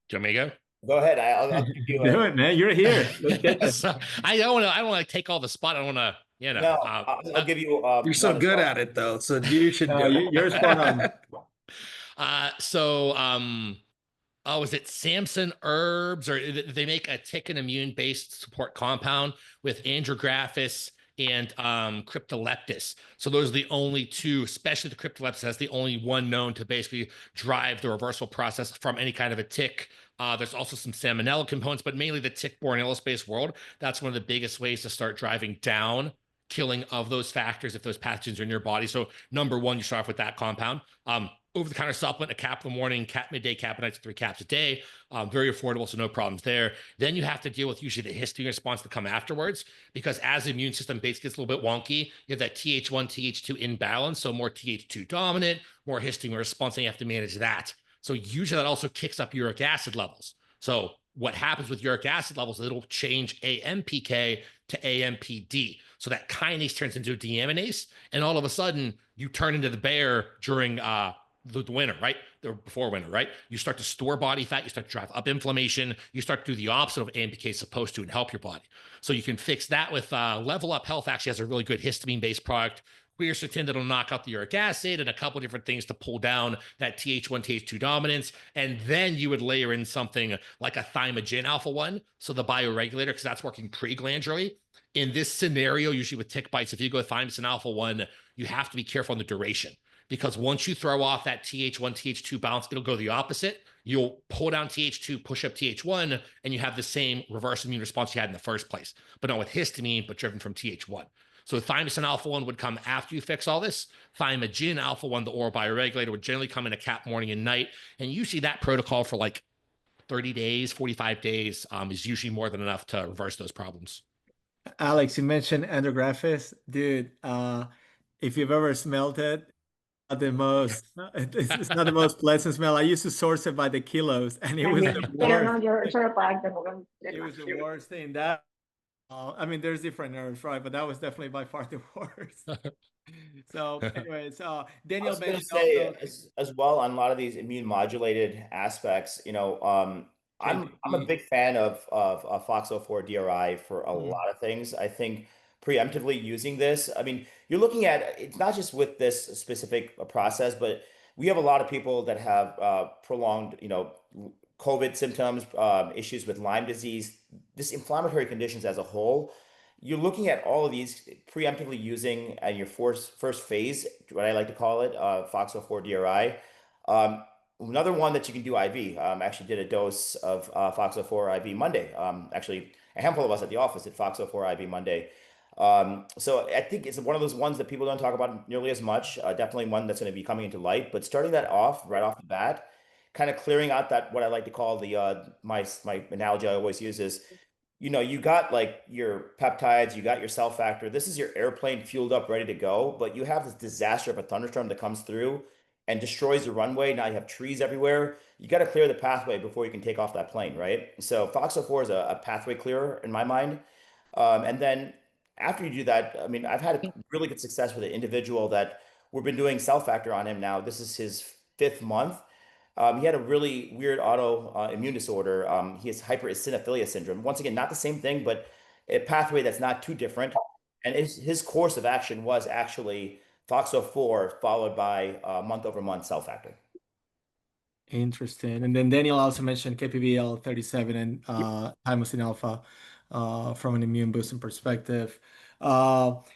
Do you want me to go? Go ahead. I'll give you Do it, man. You're here. Let's get this. So, I don't want to take all the spot. I want to, No, I'll give you. You're so another good spot. at it though, so you should go. You're spot on. Oh, is it Samson Herbs, or they make a tick and immune based support compound with andrographis and cryptoleptis. So those are the only two, especially the cryptoleptis has the only one known to basically drive the reversal process from any kind of a tick. There's also some salmonella components, but mainly the tick-borne illus-based world. That's one of the biggest ways to start driving down killing of those factors if those pathogens are in your body. So number one, you start off with that compound. Over-the-counter supplement, a cap in the morning, cap midday, cap at night, 3 caps a day. Very affordable, so no problems there. Then you have to deal with usually the histamine response to come afterwards, because as the immune system base gets a little bit wonky, you have that Th1, Th2 imbalance, so more Th2 dominant, more histamine response, and you have to manage that. So usually that also kicks up uric acid levels. So what happens with uric acid levels, it'll change AMPK to AMPD. So that kinase turns into a deaminase, and all of a sudden you turn into the bear during the winter, right? Before winter, right? You start to store body fat, you start to drive up inflammation, you start to do the opposite of AMPK is supposed to and help your body. So you can fix that with Level Up Health actually has a really good histamine-based product. Quercetin that'll knock out the uric acid and a couple different things to pull down that Th1, Th2 dominance. And then you would layer in something like a thymogen alpha-1, so the bioregulator, because that's working pre-glandularly. In this scenario, usually with tick bites, if you go with thymosin alpha-1, you have to be careful on the duration, because once you throw off that Th1, Th2 balance, it'll go the opposite. You'll pull down Th2, push up Th1, and you have the same reverse immune response you had in the first place, but not with histamine, but driven from Th1. So thymosin alpha-1 would come after you fix all this. Thymogen alpha-1, the oral bioregulator, would generally come in a cap morning and night. And usually that protocol for like 30 days, 45 days is usually more than enough to reverse those problems. Alex, you mentioned andrographis. Dude, if you've ever smelled it, it's not the most pleasant smell. I used to source it by the kilos, and it was the worst. It was the worst thing. That I mean, there's different nerves, right? But that was definitely by far the worst. So, anyways, Daniel, I was going to say as well on a lot of these immune modulated aspects. I'm a big fan of FOXO4 DRI for a lot of things. I think preemptively using this, I mean, you're looking at it's not just with this specific process, but we have a lot of people that have prolonged, COVID symptoms, issues with Lyme disease, this inflammatory conditions as a whole. You're looking at all of these preemptively using your first phase, what I like to call it, FOXO4 DRI. Another one that you can do IV. Actually did a dose of FOXO4 IV Monday. Actually, a handful of us at the office did FOXO4 IV Monday. So I think it's one of those ones that people don't talk about nearly as much. Definitely one that's going to be coming into light. But starting that off right off the bat, kind of clearing out that what I like to call the my analogy I always use is, you got like your peptides, you got your cell factor. This is your airplane fueled up, ready to go. But you have this disaster of a thunderstorm that comes through and destroys the runway. Now you have trees everywhere. You got to clear the pathway before you can take off that plane, right? So FOXO4 is a pathway clearer in my mind. And then after you do that, I mean, I've had really good success with an individual that we've been doing cell factor on him now. This is his 5th month. He had a really weird autoimmune disorder. He has hypereosinophilia syndrome. Once again, not the same thing, but a pathway that's not too different. And his course of action was actually FOXO 4 followed by month-over-month cell factor. Interesting. And then Daniel also mentioned KPBL 37 and thymosin alpha from an immune boosting perspective.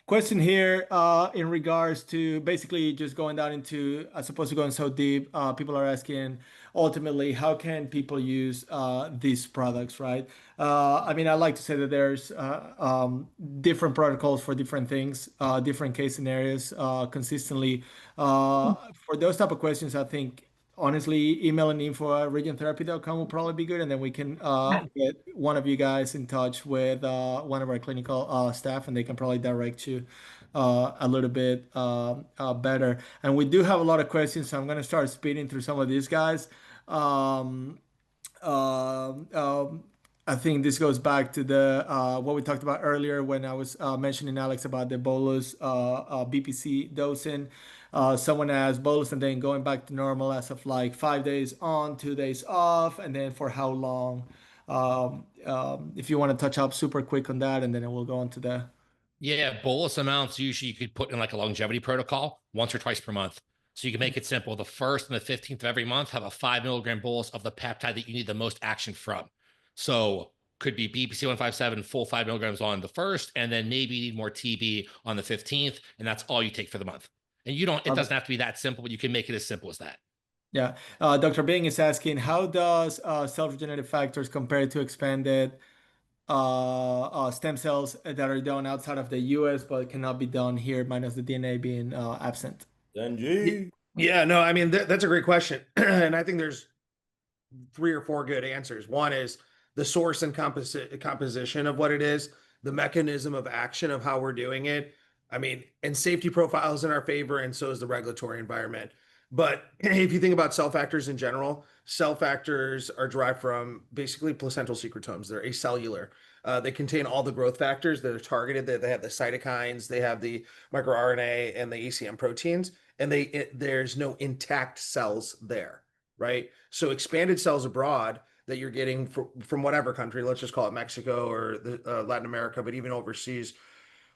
Question here in regards to basically just going down into, as opposed to going so deep, people are asking ultimately, how can people use these products, right? I mean, I like to say that there's different protocols for different things, different case scenarios consistently. For those type of questions, I think honestly, email and info@regenerative.com will probably be good. And then we can get one of you guys in touch with one of our clinical staff, and they can probably direct you a little bit better. And we do have a lot of questions, so I'm going to start speeding through some of these guys. Um, um, um, I think this goes back to the what we talked about earlier when I was mentioning Alex about the bolus BPC dosing. Someone asked bolus and then going back to normal as of like 5 days on, 2 days off, and then for how long? If you want to touch up super quick on that, and then we'll go on to the. Yeah, bolus amounts usually you could put in like a longevity protocol once or twice per month. So you can make it simple. The 1st and the 15th of every month have a 5 milligram bolus of the peptide that you need the most action from. So could be BPC 157 full 5 milligrams on the 1st, and then maybe you need more TB on the 15th, and that's all you take for the month. And you don't, it doesn't have to be that simple, but you can make it as simple as that. Yeah. Dr. Bing is asking, how does self-regenerative factors compare to expanded stem cells that are done outside of the US but cannot be done here, minus the DNA being absent? Sanjeev. Yeah, no, I mean that's a great question, and I think there's 3 or 4 good answers. One is the source and composition of what it is, the mechanism of action of how we're doing it. I mean, and safety profiles in our favor, and so is the regulatory environment. But if you think about cell factors in general, cell factors are derived from basically placental secretomes. They're acellular. They contain all the growth factors that are targeted. They have the cytokines, they have the microRNA, and the ECM proteins, and there's no intact cells there, right? So expanded cells abroad that you're getting from whatever country, let's just call it Mexico or Latin America, but even overseas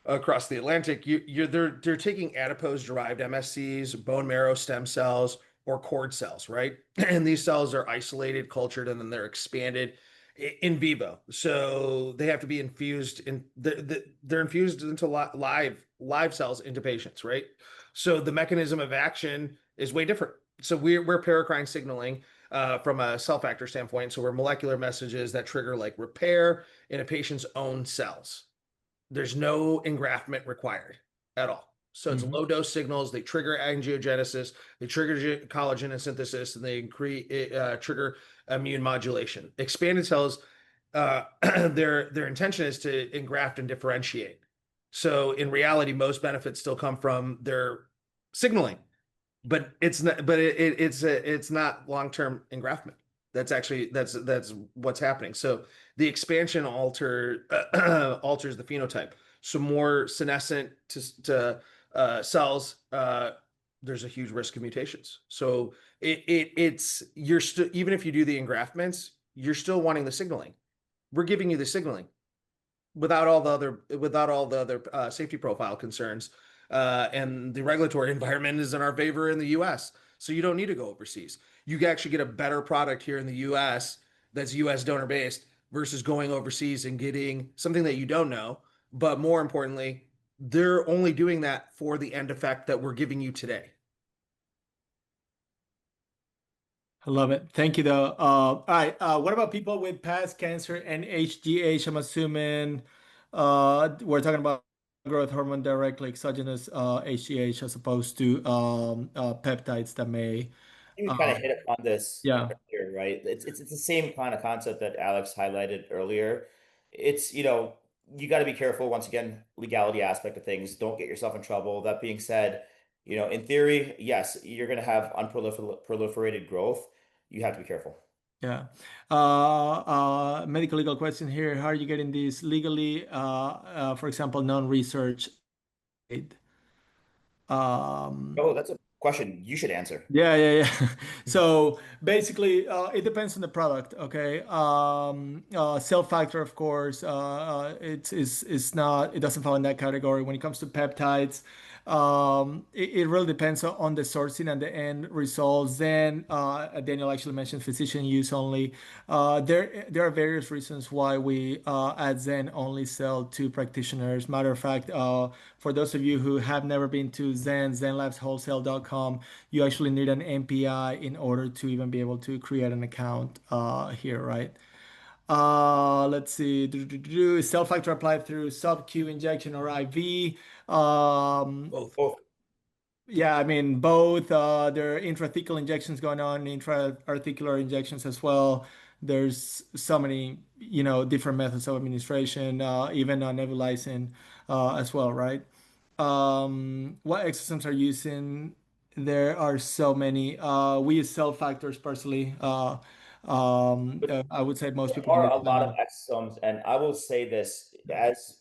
across the Atlantic, they're taking adipose-derived MSCs, bone marrow stem cells, or cord cells, right? And these cells are isolated, cultured, and then they're expanded in vivo. So they have to be infused in. They're infused into live cells into patients, right? So the mechanism of action is way different. So we're paracrine signaling from a cell factor standpoint. So we're molecular messages that trigger like repair in a patient's own cells. There's no engraftment required at all. So it's low dose signals. They trigger angiogenesis, they trigger collagen synthesis, and they trigger immune modulation. Expanded cells, their intention is to engraft and differentiate. So in reality, most benefits still come from their signaling, but it's not. But it's not long-term engraftment. That's what's happening. So the expansion alters the phenotype. So more senescent to cells, there's a huge risk of mutations. So you're still, even if you do the engraftments, you're still wanting the signaling. We're giving you the signaling without all the other safety profile concerns, and the regulatory environment is in our favor in the U.S. So you don't need to go overseas. You can actually get a better product here in the U.S. that's U.S. donor based versus going overseas and getting something that you don't know. But more importantly, they're only doing that for the end effect that we're giving you today. I love it. Thank you, though. All right. What about people with past cancer and HGH? I'm assuming we're talking about growth hormone directly, exogenous HGH, as opposed to peptides that may. You kind of hit upon this Yeah. earlier, right? It's the same kind of concept that Alex highlighted earlier. It's, you got to be careful, once again, legality aspect of things. Don't get yourself in trouble. That being said, in theory, yes, you're going to have unproliferated growth. You have to be careful. Yeah. Medical legal question here. How are you getting these legally? For example, non-research aid. Oh, that's a question you should answer. Yeah. So basically, it depends on the product. Okay. Cell factor, of course, it's not. It doesn't fall in that category. When it comes to peptides, It really depends on the sourcing and the end results. Then Daniel actually mentioned physician use only. There are various reasons why we at Zen only sell to practitioners. Matter of fact, for those of you who have never been to zenlabswholesale.com, you actually need an MPI in order to even be able to create an account here, right? Let's see. Is cell factor applied through sub-Q injection or IV? Both. Yeah, I mean both. There are intrathecal injections going on, intra-articular injections as well. There's so many, different methods of administration, even nebulizing as well, right? What exosomes are using? There are so many. We use cell factors personally. I would say most people There in are the a lot of exosomes, and I will say this as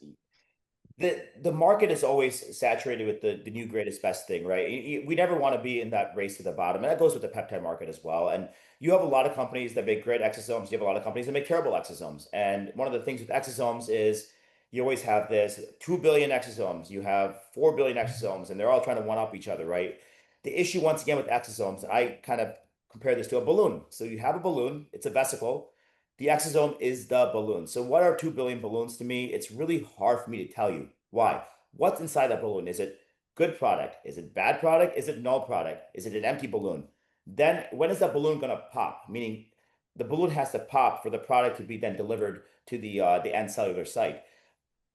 the market is always saturated with the new greatest best thing, right? We never want to be in that race to the bottom, and that goes with the peptide market as well. And you have a lot of companies that make great exosomes. You have a lot of companies that make terrible exosomes. And one of the things with exosomes is you always have this 2 billion exosomes, you have 4 billion exosomes, and they're all trying to one up each other, right? The issue once again with exosomes, I kind of compare this to a balloon. So you have a balloon, it's a vesicle. The exosome is the balloon. So what are 2 billion balloons to me? It's really hard for me to tell you. Why? What's inside that balloon? Is it good product? Is it bad product? Is it null product? Is it an empty balloon? Then when is that balloon gonna pop? Meaning the balloon has to pop for the product to be then delivered to the end cellular site.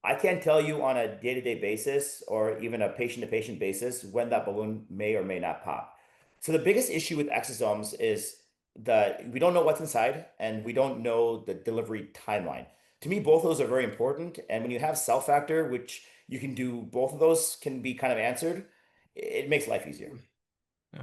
I can't tell you on a day-to-day basis or even a patient-to-patient basis when that balloon may or may not pop. So the biggest issue with exosomes is that we don't know what's inside and we don't know the delivery timeline. To me, both of those are very important. And when you have cell factor, which you can do both of those can be kind of answered, it makes life easier. Yeah.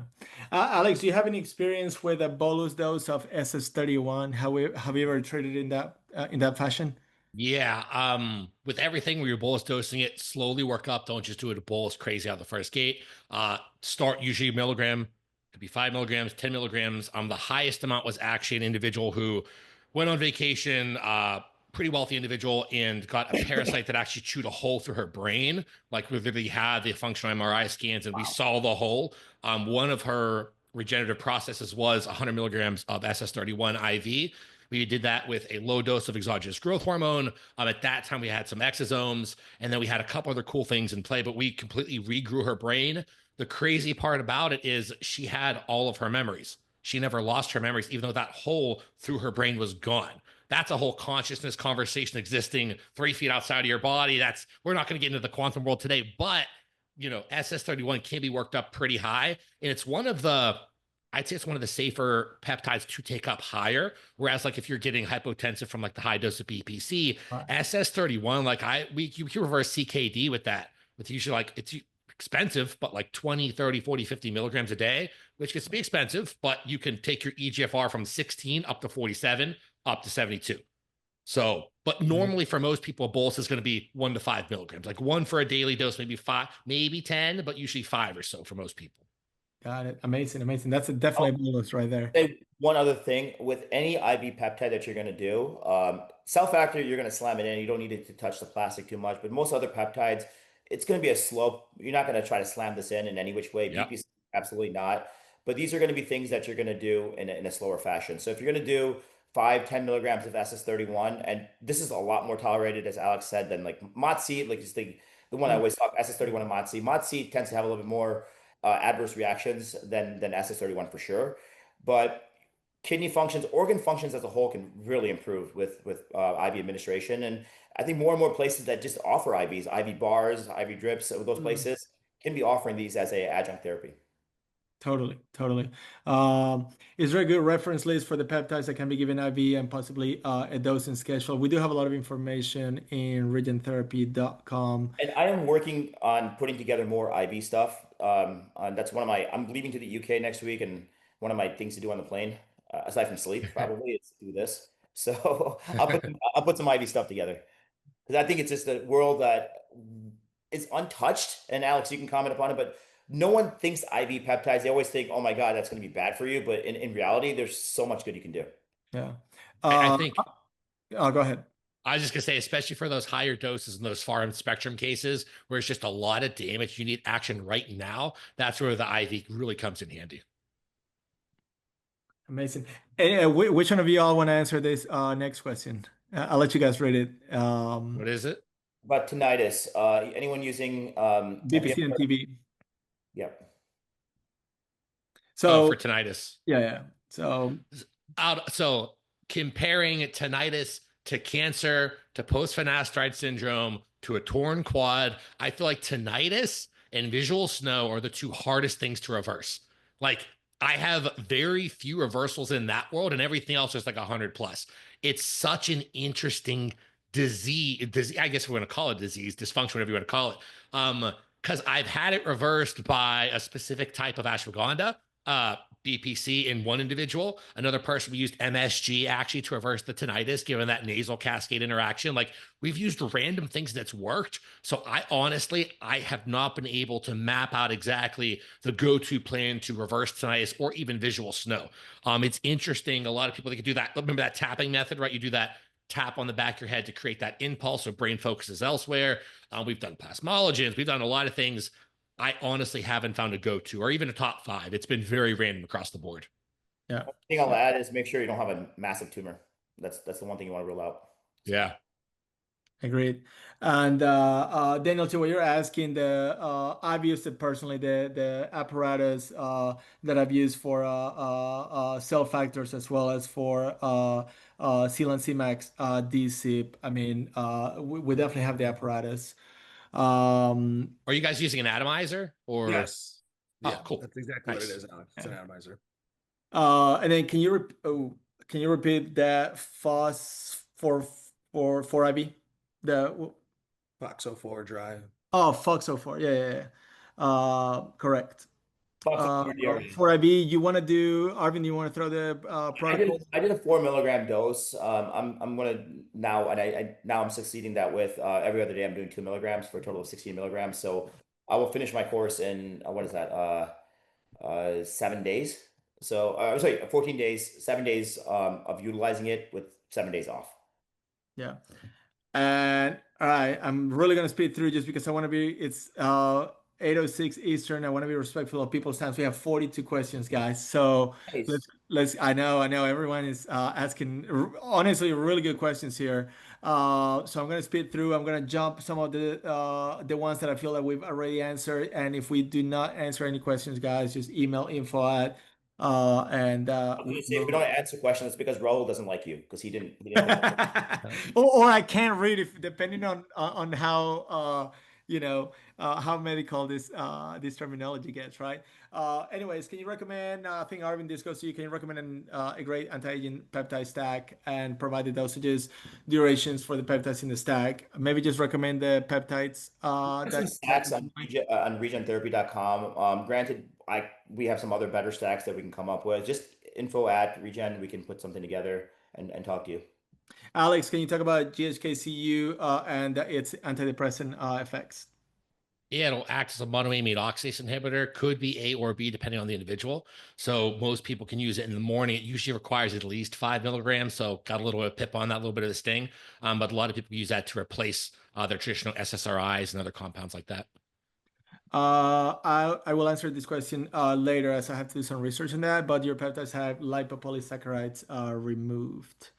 Alex, do you have any experience with a bolus dose of SS31? Have you ever treated in that fashion? Yeah, with everything where you're bolus dosing it, slowly work up. Don't just do it a bolus crazy out the first gate. Start usually a milligram, could be 5 milligrams, 10 milligrams. The highest amount was actually an individual who went on vacation, pretty wealthy individual, and got a parasite that actually chewed a hole through her brain. Like we literally had the functional MRI scans, and we saw the hole. One of her regenerative processes was 100 milligrams of SS31 IV. We did that with a low dose of exogenous growth hormone. At that time, we had some exosomes, and then we had a couple other cool things in play, but we completely regrew her brain. The crazy part about it is she had all of her memories. She never lost her memories, even though that hole through her brain was gone. That's a whole consciousness conversation existing 3 feet outside of your body. We're not going to get into the quantum world today, but SS31 can be worked up pretty high. And I'd say it's one of the safer peptides to take up higher. Whereas, like, if you're getting hypotensive from like the high dose of BPC, SS31, you can reverse CKD with that. With usually like it's expensive, but like 20, 30, 40, 50 milligrams a day, which gets to be expensive, but you can take your EGFR from 16 up to 47, up to 72. So, but normally for most people, a bolus is going to be 1 to 5 milligrams, like one for a daily dose, maybe 5, maybe 10, but usually 5 or so for most people. Got it. Amazing, amazing. That's definitely a bolus right there. One other thing with any IV peptide that you're going to do, cell factor, you're going to slam it in. You don't need it to touch the plastic too much. But most other peptides, it's going to be a slow. You're not going to try to slam this in any which way. Yep. BPC, absolutely not. But these are going to be things that you're going to do in a slower fashion. So if you're going to do 5, 10 milligrams of SS31, and this is a lot more tolerated, as Alex said, than like MOTS-c, like just the one I always talk, SS31 and MOTS-c. MOTS-c tends to have a little bit more adverse reactions than SS31 for sure. But kidney functions, organ functions as a whole can really improve with IV administration. And I think more and more places that just offer IVs, IV bars, IV drips, those places can be offering these as a adjunct therapy. Totally, totally. Is there a good reference list for the peptides that can be given IV and possibly a dosing schedule? We do have a lot of information in regenerative.com. And I am working on putting together more IV stuff. And that's I'm leaving to the UK next week, and one of my things to do on the plane, aside from sleep, probably is to do this. So I'll put some IV stuff together because I think it's just a world that is untouched. And Alex, you can comment upon it, but no one thinks IV peptides. They always think, oh my God, that's going to be bad for you. But in reality, there's so much good you can do. Yeah. I think Oh, go ahead. I was just gonna say, especially for those higher doses and those far spectrum cases where it's just a lot of damage, you need action right now. That's where the IV really comes in handy. Amazing. Which one of you all want to answer this next question? I'll let you guys read it. What is it? But tinnitus, anyone using BPC and TB. Yep. So for tinnitus. yeah. So comparing tinnitus to cancer, to post-finasteride syndrome, to a torn quad, I feel like tinnitus and visual snow are the two hardest things to reverse. Like, I have very few reversals in that world, and everything else is like 100 plus. It's such an interesting disease. I guess we're going to call it disease, dysfunction, whatever you want to call it. Because I've had it reversed by a specific type of ashwagandha, BPC in one individual. Another person, we used MSG actually to reverse the tinnitus, given that nasal cascade interaction. Like, we've used random things that's worked. So I have not been able to map out exactly the go-to plan to reverse tinnitus or even visual snow. It's interesting. A lot of people, they can do that. Remember that tapping method, right? You do that tap on the back of your head to create that impulse so brain focuses elsewhere. We've done plasmalogens. We've done a lot of things. I honestly haven't found a go-to or even a top 5. It's been very random across the board. Yeah. One thing I'll add is make sure you don't have a massive tumor. That's the one thing you want to rule out. Yeah. Agreed. And Daniel, to what you're asking, I've used it personally, the apparatus that I've used for cell factors as well as for Sealant CMAX DSIP. I mean, we definitely have the apparatus. Are you guys using an atomizer or? Yes. Oh, Yeah, cool. that's exactly Nice. what it is, Alex. It's an atomizer. And then can you repeat that FOS for IB? The FOX04 dry. Oh, FOX04. Yeah. Correct. FOX04 For IB, you want to do, Arvin, you want to throw the protocol? I did a 4 milligram dose. I'm gonna now, and now I'm succeeding that with every other day I'm doing 2 milligrams for a total of 16 milligrams. So I will finish my course in what is that? 7 days. So sorry, 14 days, 7 days of utilizing it with 7 days off. Yeah. And all right, I'm really gonna speed through just because I want to be. It's 8:06 Eastern. I want to be respectful of people's times. We have 42 questions, guys. So Nice. let's. I know everyone is asking honestly really good questions here. So I'm gonna speed through. I'm gonna jump some of the ones that I feel that we've already answered. And if we do not answer any questions, guys, just email info at and I was gonna say, if we don't answer questions, it's because Raul doesn't like you because he didn't. or I can't read if depending on how how medical this terminology gets, right? Anyways, can you recommend? I think Arvin, this goes to you. Can you recommend a great anti-aging peptide stack and provide the dosages, durations for the peptides in the stack? Maybe just recommend the peptides. Some stacks on regentherapy.com. Granted, we have some other better stacks that we can come up with. Just info at Regen. We can put something together and talk to you. Alex, can you talk about GHKCU and its antidepressant effects? Yeah, it'll act as a monoamine oxidase inhibitor. Could be A or B depending on the individual. So most people can use it in the morning. It usually requires at least 5 milligrams. So got a little bit of pip on that, a little bit of the sting. But a lot of people use that to replace their traditional SSRIs and other compounds like that. I will answer this question later as I have to do some research on that. But your peptides have lipopolysaccharides removed.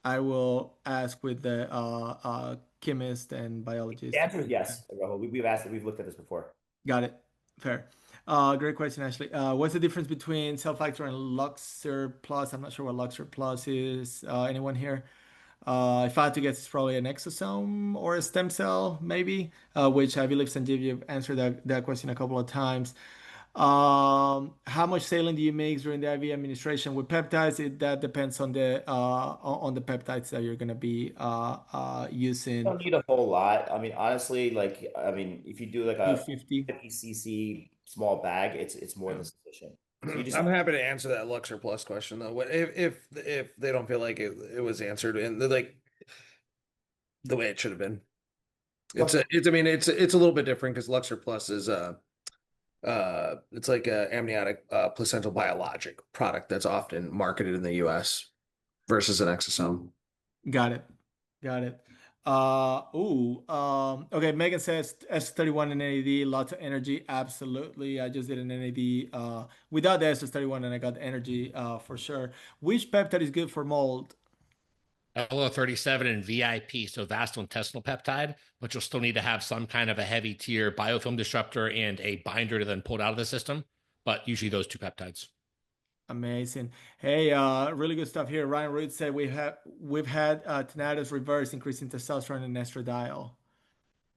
I will ask with the chemist and biologist. The answer is yes, Rahul. We've looked at this before. Got it. Fair. Great question, Ashley. What's the difference between Cell Factor and Luxer Plus? I'm not sure what Luxer Plus is. Anyone here? If I had to guess, it's probably an exosome or a stem cell, maybe, which I believe Sanjeev, you've answered that question a couple of times. How much saline do you mix during the IV administration with peptides? That depends on the peptides that you're gonna be using. Don't need a whole lot. I mean, honestly, if you do like a 250. 50 cc small bag, it's more than sufficient. So you just I'm happy to answer that Luxer Plus question though. If they don't feel like it was answered in like the way it should have been. It's a little bit different because Luxer Plus is it's like a amniotic placental biologic product that's often marketed in the US versus an exosome. Got it. Okay. Megan says S31 and NAD, lots of energy. Absolutely. I just did an NAD without the SS31 and I got energy for sure. Which peptide is good for mold? LO37 and VIP, so vasointestinal peptide, but you'll still need to have some kind of a heavy tier biofilm disruptor and a binder to then pull it out of the system. But usually those two peptides. Amazing. Hey, really good stuff here. Ryan Root said we've had tinnitus reverse, increasing testosterone and estradiol.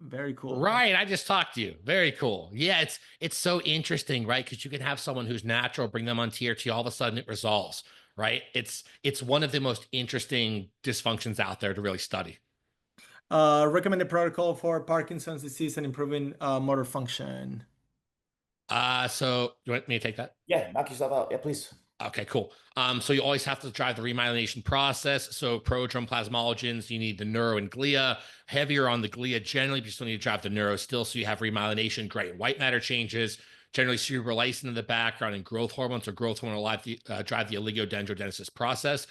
Very cool. Right. I just talked to you. Very cool. Yeah, it's so interesting, right? Because you can have someone who's natural, bring them on TRT, all of a sudden it resolves, right? It's one of the most interesting dysfunctions out there to really study. Recommended protocol for Parkinson's disease and improving motor function. So you want me to take that? Yeah, knock yourself out. Yeah, please. Okay, cool. So you always have to drive the remyelination process. So prodrome plasmalogens, you need the neuro and glia. Heavier on the glia generally, but you still need to drive the neuro still. So you have remyelination, great white matter changes, generally cerebral lysine in the background, and growth hormones. Or growth hormone will drive the oligodendrogenesis process.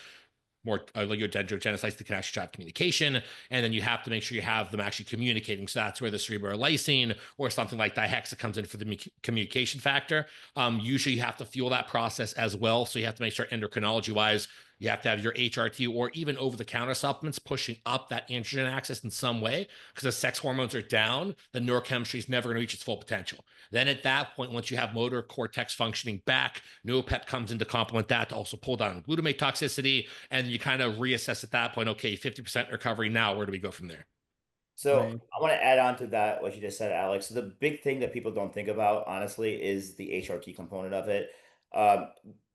More oligodendrogenesis that can actually drive communication. And then you have to make sure you have them actually communicating. So that's where the cerebral lysine or something like dihexa comes in for the communication factor. Usually you have to fuel that process as well. So you have to make sure endocrinology wise, you have to have your HRT or even over-the-counter supplements pushing up that androgen axis in some way, because as sex hormones are down, the neurochemistry is never going to reach its full potential. Then at that point, once you have motor cortex functioning back, NeuroPep comes in to complement that to also pull down glutamate toxicity, and you kind of reassess at that point, okay, 50% recovery now, where do we go from there? So Right. I want to add on to that, what you just said, Alex. The big thing that people don't think about, honestly, is the HRT component of it. Um,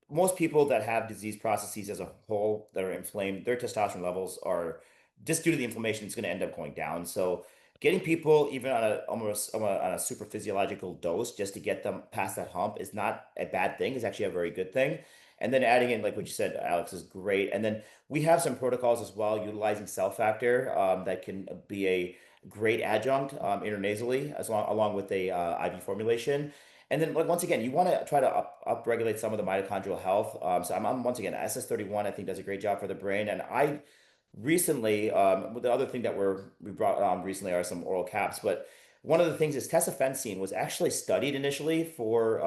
Most people that have disease processes as a whole that are inflamed, their testosterone levels are just due to the inflammation, it's going to end up going down. So getting people even on a almost on a super physiological dose just to get them past that hump is not a bad thing. It's actually a very good thing. And then adding in, like what you said, Alex, is great. And then we have some protocols as well utilizing cell factor that can be a great adjunct intranasally along with a IV formulation. And then, like once again, you want to try to upregulate some of the mitochondrial health. So I'm once again SS31. I think does a great job for the brain. And I recently, the other thing that we brought on recently are some oral caps. But one of the things is tesofensine was actually studied initially for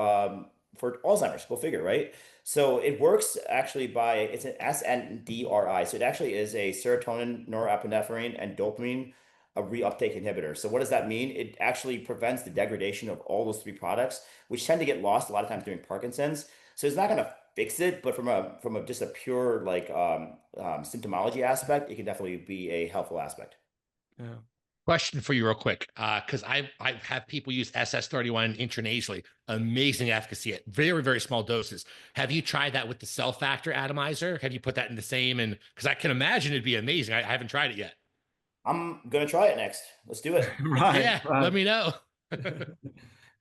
Alzheimer's. Go figure, right? So it works actually by it's an SNDRI. So it actually is a serotonin, norepinephrine, and dopamine a reuptake inhibitor. So what does that mean? It actually prevents the degradation of all those three products, which tend to get lost a lot of times during Parkinson's. So it's not going to fix it, but from a just a pure like symptomology aspect, it can definitely be a helpful aspect. Yeah. Question for you real quick, because I've had people use SS31 intranasally, amazing efficacy at very, very small doses. Have you tried that with the cell factor atomizer? Have you put that in the same? And because I can imagine it'd be amazing. I haven't tried it yet. I'm gonna try it next. Let's do it. Right. Yeah, Right. let me know.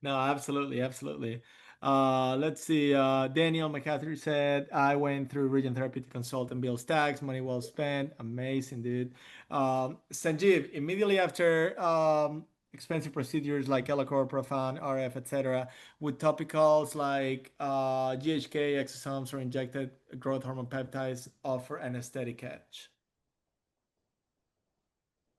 No, absolutely, absolutely. Let's see. Daniel McCaffrey said, I went through Regen Therapy to consult and build stacks. Money well spent. Amazing, dude. Sanjeev, immediately after expensive procedures like Elacor, Profan, RF, etc., would topicals like GHK, Exosomes, or injected growth hormone peptides offer an aesthetic edge?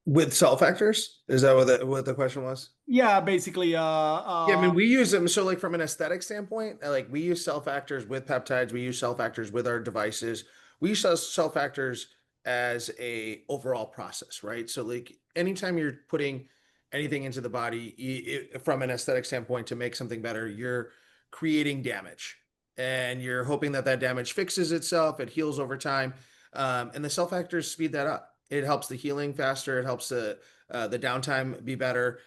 With cell factors? Is that what the question was? Yeah, basically. Yeah, I mean, we use them. So, like, from an aesthetic standpoint, like, we use cell factors with peptides. We use cell factors with our devices. We use cell factors as a overall process, right? So, like, anytime you're putting anything into the body, from an aesthetic standpoint, to make something better, you're creating damage, and you're hoping that that damage fixes itself. It heals over time, and the cell factors speed that up. It helps the healing faster. It helps the downtime be better.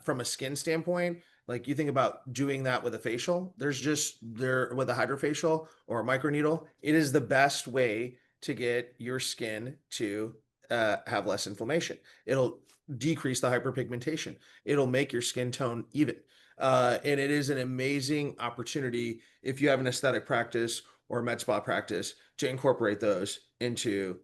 From a skin standpoint, like you think about doing that with a facial, with a hydrofacial or a microneedle, it is the best way to get your skin to have less inflammation. It'll decrease the hyperpigmentation. It'll make your skin tone even. And it is an amazing opportunity if you have an aesthetic practice or a med spa practice to incorporate those into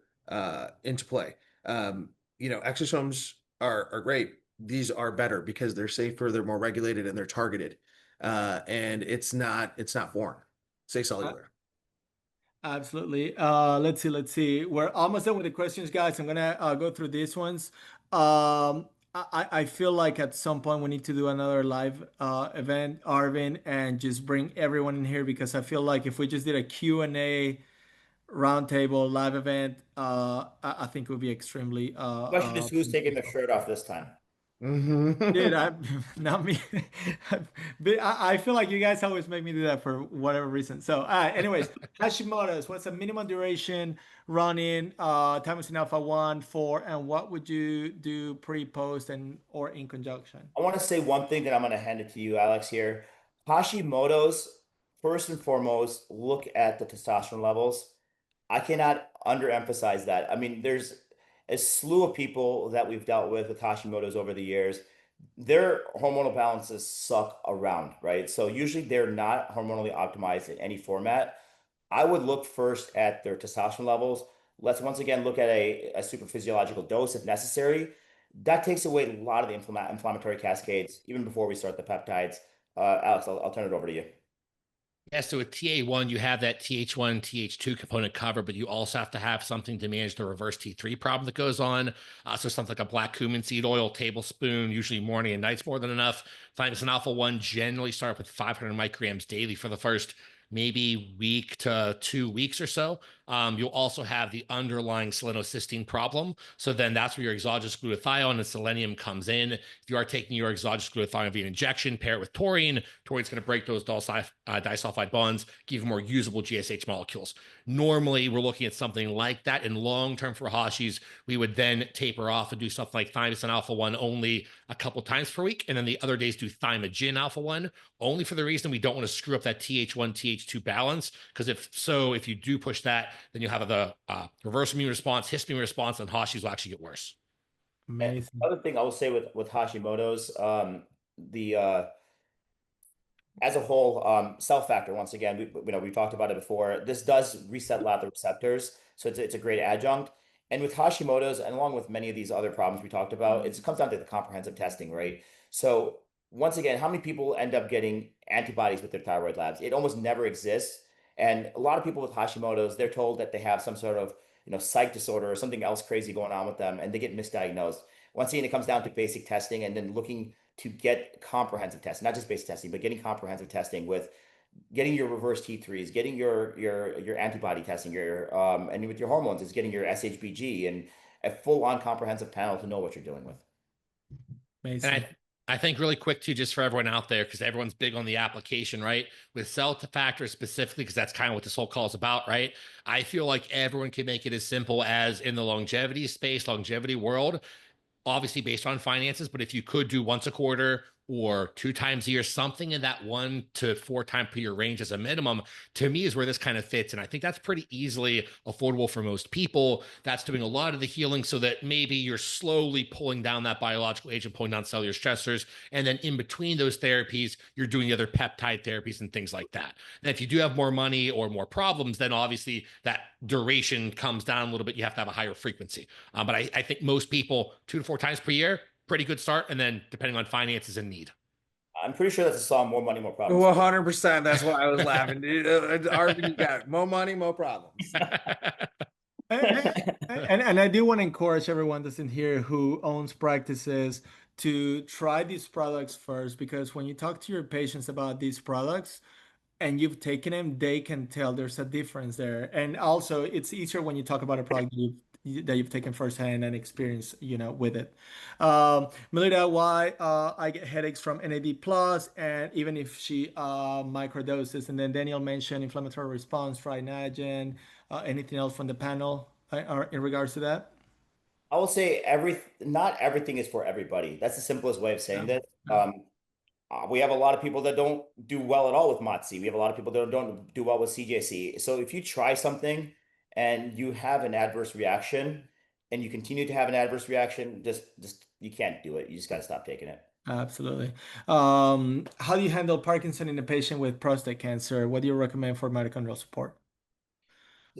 play. Exosomes are great. These are better because they're safer, they're more regulated, and they're targeted. And it's not foreign. Say cellular. Absolutely. Let's see. We're almost done with the questions, guys. I'm gonna go through these ones. I feel like at some point we need to do another live event, Arvin, and just bring everyone in here because I feel like if we just did a Q&A roundtable live event, I think it would be extremely Question is, who's taking their shirt off this time? dude, I not me. But I feel like you guys always make me do that for whatever reason. So, anyways, Hashimoto's, what's the minimum duration running, thymosin alpha 1, 4, and what would you do pre, post, and or in conjunction? I want to say one thing that I'm going to hand it to you, Alex, here. Hashimoto's, first and foremost, look at the testosterone levels. I cannot underemphasize that. I mean, there's a slew of people that we've dealt with Hashimoto's over the years. Their hormonal balances suck around, right? So usually they're not hormonally optimized in any format. I would look first at their testosterone levels. Let's once again look at a super physiological dose if necessary. That takes away a lot of the inflammatory cascades even before we start the peptides. Alex, I'll turn it over to you. Yeah, so with TA1, you have that TH1, TH2 component covered, but you also have to have something to manage the reverse T3 problem that goes on. So something like a black cumin seed oil, tablespoon, usually morning and night's more than enough. Thymosin alpha 1 generally start with 500 micrograms daily for the first maybe week to 2 weeks or so. You'll also have the underlying selenocysteine problem. So then that's where your exogenous glutathione and selenium comes in. If you are taking your exogenous glutathione via injection, pair it with taurine. Taurine's going to break those disulfide bonds, give you more usable GSH molecules. Normally, we're looking at something like that. In long-term for Hashis, we would then taper off and do something like thymosin alpha 1 only a couple times per week. And then the other days do thymogen alpha 1, only for the reason we don't want to screw up that TH1, TH2 balance. Because if you do push that, then you have the reverse immune response, histamine response, and Hashis will actually get worse. Amazing. And other thing I will say with Hashimoto's, the as a whole, cell factor, once again, we talked about it before. This does reset a lot of the receptors, so it's a great adjunct. And with Hashimoto's, and along with many of these other problems we talked about, it comes down to the comprehensive testing, right? So once again, how many people end up getting antibodies with their thyroid labs? It almost never exists. And a lot of people with Hashimoto's, they're told that they have some sort of psych disorder or something else crazy going on with them, and they get misdiagnosed. Once again, it comes down to basic testing and then looking to get comprehensive testing, not just basic testing, but getting comprehensive testing with getting your reverse T3s, getting your antibody testing, and with your hormones is getting your SHBG and a full-on comprehensive panel to know what you're dealing with. Amazing. And I think really quick too, just for everyone out there, because everyone's big on the application, right? With cell factors specifically, because that's kind of what this whole call is about, right? I feel like everyone can make it as simple as in the longevity space, longevity world, obviously based on finances, but if you could do once a quarter or 2 times a year, something in that 1 to 4 times per year range as a minimum, to me is where this kind of fits. And I think that's pretty easily affordable for most people. That's doing a lot of the healing so that maybe you're slowly pulling down that biological agent, pulling down cellular stressors. And then in between those therapies, you're doing the other peptide therapies and things like that. And if you do have more money or more problems, then obviously that duration comes down a little bit. You have to have a higher frequency. But I think most people 2 to 4 times per year, pretty good start. And then depending on finances and need. I'm pretty sure that's a song, More Money, More Problems. 100%. That's why I was laughing, dude. Arvin, you got it. More money, more problems. And I do want to encourage everyone that's in here who owns practices to try these products first, because when you talk to your patients about these products and you've taken them, they can tell there's a difference there. And also, it's easier when you talk about a product that you've taken firsthand and experience, with it. Melita, why I get headaches from NAD plus, and even if she microdoses. And then Daniel mentioned inflammatory response, fried niagen. Anything else from the panel in regards to that? I will say not everything is for everybody. That's the simplest way of saying this. We have a lot of people that don't do well at all with MOTS-c. We have a lot of people that don't do well with CJC. So if you try something and you have an adverse reaction and you continue to have an adverse reaction, just you can't do it. You just got to stop taking it. Absolutely. How do you handle Parkinson in a patient with prostate cancer? What do you recommend for mitochondrial support?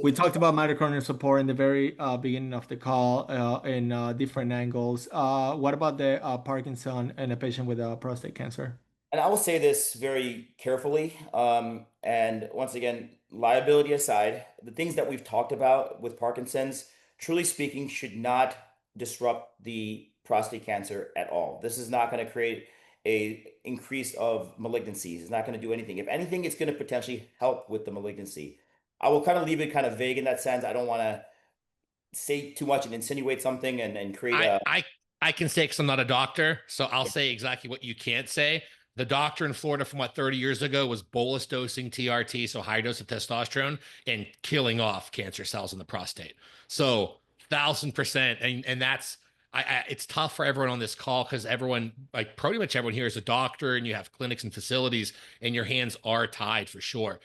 We talked about mitochondrial support in the very beginning of the call in different angles. What about the Parkinson in a patient with prostate cancer? And I will say this very carefully. And once again, liability aside, the things that we've talked about with Parkinson's, truly speaking, should not disrupt the prostate cancer at all. This is not going to create a increase of malignancies. It's not going to do anything. If anything, it's going to potentially help with the malignancy. I will kind of leave it kind of vague in that sense. I don't want to say too much and insinuate something and create a. I can say, because I'm not a doctor, so I'll say exactly what you can't say. The doctor in Florida from 30 years ago was bolus dosing TRT, so high dose of testosterone, and killing off cancer cells in the prostate. So 1,000%, and that's it's tough for everyone on this call, because everyone, like pretty much everyone here, is a doctor, and you have clinics and facilities, and your hands are tied for sure.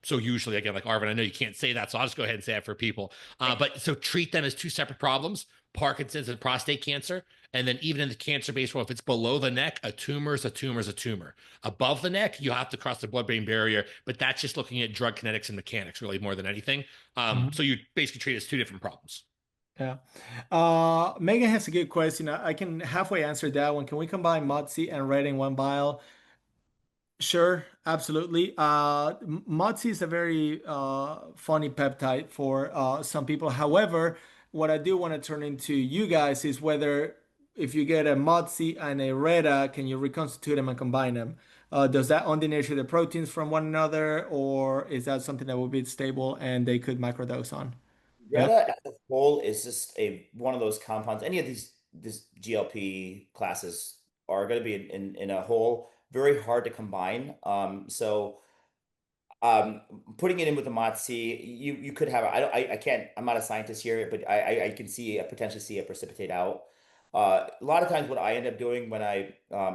So usually, again, like Arvin, I know you can't say that, so I'll just go ahead and say it for people. But so treat them as two separate problems: Parkinson's and prostate cancer. And then even in the cancer-based world, if it's below the neck, a tumor is a tumor is a tumor. Above the neck, you have to cross the blood-brain barrier, but that's just looking at drug kinetics and mechanics, really, more than anything. So you basically treat it as two different problems. Yeah. Megan has a good question. I can halfway answer that one. Can we combine MOTS and red in one vial? Sure, absolutely. MOTS is a very funny peptide for some people. However, what I do want to turn into you guys is whether, if you get a MOTS and a RETA, can you reconstitute them and combine them? Does that undenature the proteins from one another, or is that something that will be stable and they could microdose on? Yeah. Reta as a whole is just one of those compounds. Any of these GLP classes are going to be in a whole very hard to combine. So putting it in with the MOTS-c, you could have. I can't. I'm not a scientist here, but I can potentially see it precipitate out. A lot of times, what I end up doing when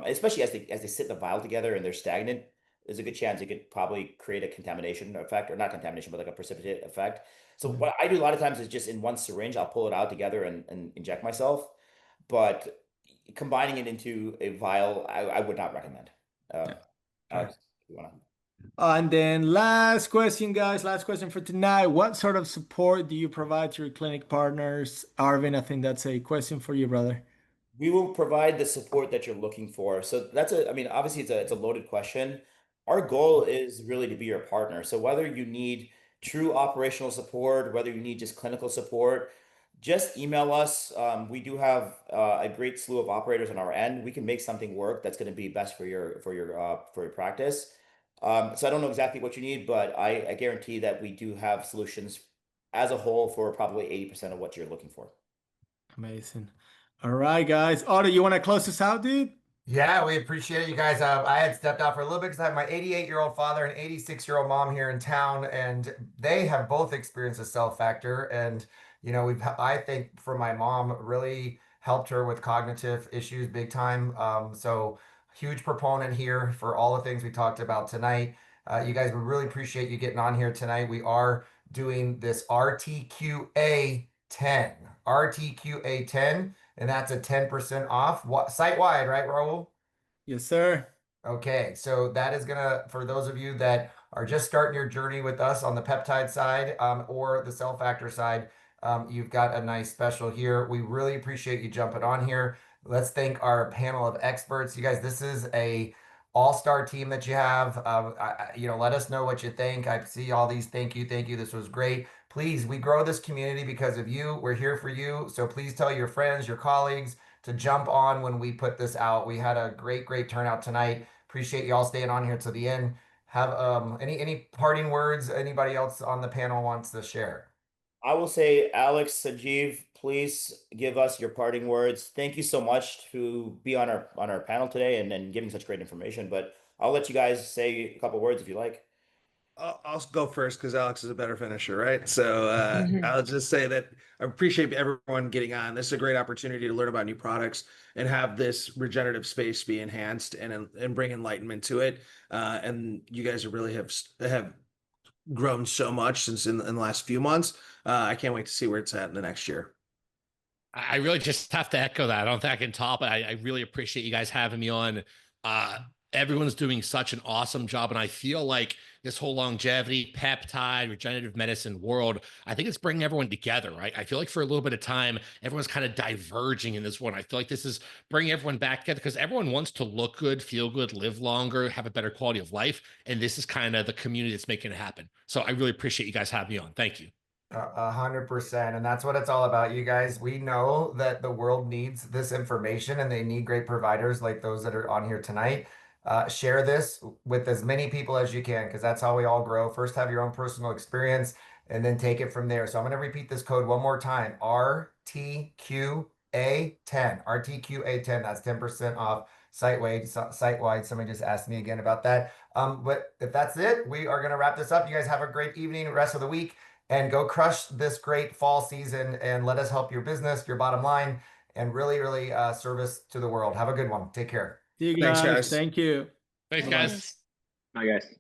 especially as they sit in the vial together and they're stagnant, there's a good chance it could probably create a contamination effect, or not contamination, but like a precipitate effect. So what I do a lot of times is just in one syringe, I'll pull it out together and inject myself. But combining it into a vial, I would not recommend. Alex, you wanna? And then last question, guys. Last question for tonight. What sort of support do you provide to your clinic partners? Arvin, I think that's a question for you, brother. We will provide the support that you're looking for. So I mean, obviously it's a loaded question. Our goal is really to be your partner. So whether you need true operational support, whether you need just clinical support, just email us. We do have a great slew of operators on our end. We can make something work that's going to be best for your practice. So I don't know exactly what you need, but I guarantee that we do have solutions as a whole for probably 80% of what you're looking for. Amazing. All right, guys. Otto, you want to close this out, dude? Yeah, we appreciate it, you guys. I had stepped out for a little bit because I have my 88-year-old father and 86-year-old mom here in town, and they have both experienced a cell factor. And I think for my mom, really helped her with cognitive issues big time. So huge proponent here for all the things we talked about tonight. You guys, we really appreciate you getting on here tonight. We are doing this RTQA 10, RTQA 10. And that's a 10% off site wide, right, Raul? Yes, sir. Okay, so that is gonna, for those of you that are just starting your journey with us on the peptide side or the cell factor side, you've got a nice special here. We really appreciate you jumping on here. Let's thank our panel of experts. You guys, this is a all-star team that you have. Let us know what you think. I see all these thank you. This was great. Please, we grow this community because of you. We're here for you. So please tell your friends, your colleagues to jump on when we put this out. We had a great turnout tonight. Appreciate you all staying on here to the end. Have any parting words anybody else on the panel wants to share? I will say, Alex, Sanjeev, please give us your parting words. Thank you so much to be on our panel today and giving such great information. But I'll let you guys say a couple words if you like. I'll go first because Alex is a better finisher, right? So I'll just say that I appreciate everyone getting on. This is a great opportunity to learn about new products and have this regenerative space be enhanced and bring enlightenment to it. And you guys really have grown so much since in the last few months. I can't wait to see where it's at in the next year. I really just have to echo that. I don't think I can top it. I really appreciate you guys having me on. Everyone's doing such an awesome job. And I feel like this whole longevity, peptide, regenerative medicine world, I think it's bringing everyone together, right? I feel like for a little bit of time, everyone's kind of diverging in this one. I feel like this is bringing everyone back together because everyone wants to look good, feel good, live longer, have a better quality of life. And this is kind of the community that's making it happen. So I really appreciate you guys having me on. Thank you. 100%. And that's what it's all about, you guys. We know that the world needs this information and they need great providers like those that are on here tonight. Share this with as many people as you can, because that's how we all grow. First, have your own personal experience and then take it from there. So I'm going to repeat this code one more time: RTQA10. RTQA10. That's 10% off site-wide. Somebody just asked me again about that. But if that's it, we are going to wrap this up. You guys have a great evening, rest of the week, and go crush this great fall season and let us help your business, your bottom line, and really service to the world. Have a good one. Take care. See you Thanks, guys. guys. Thank you. Thanks, Bye, guys. guys. Bye, guys.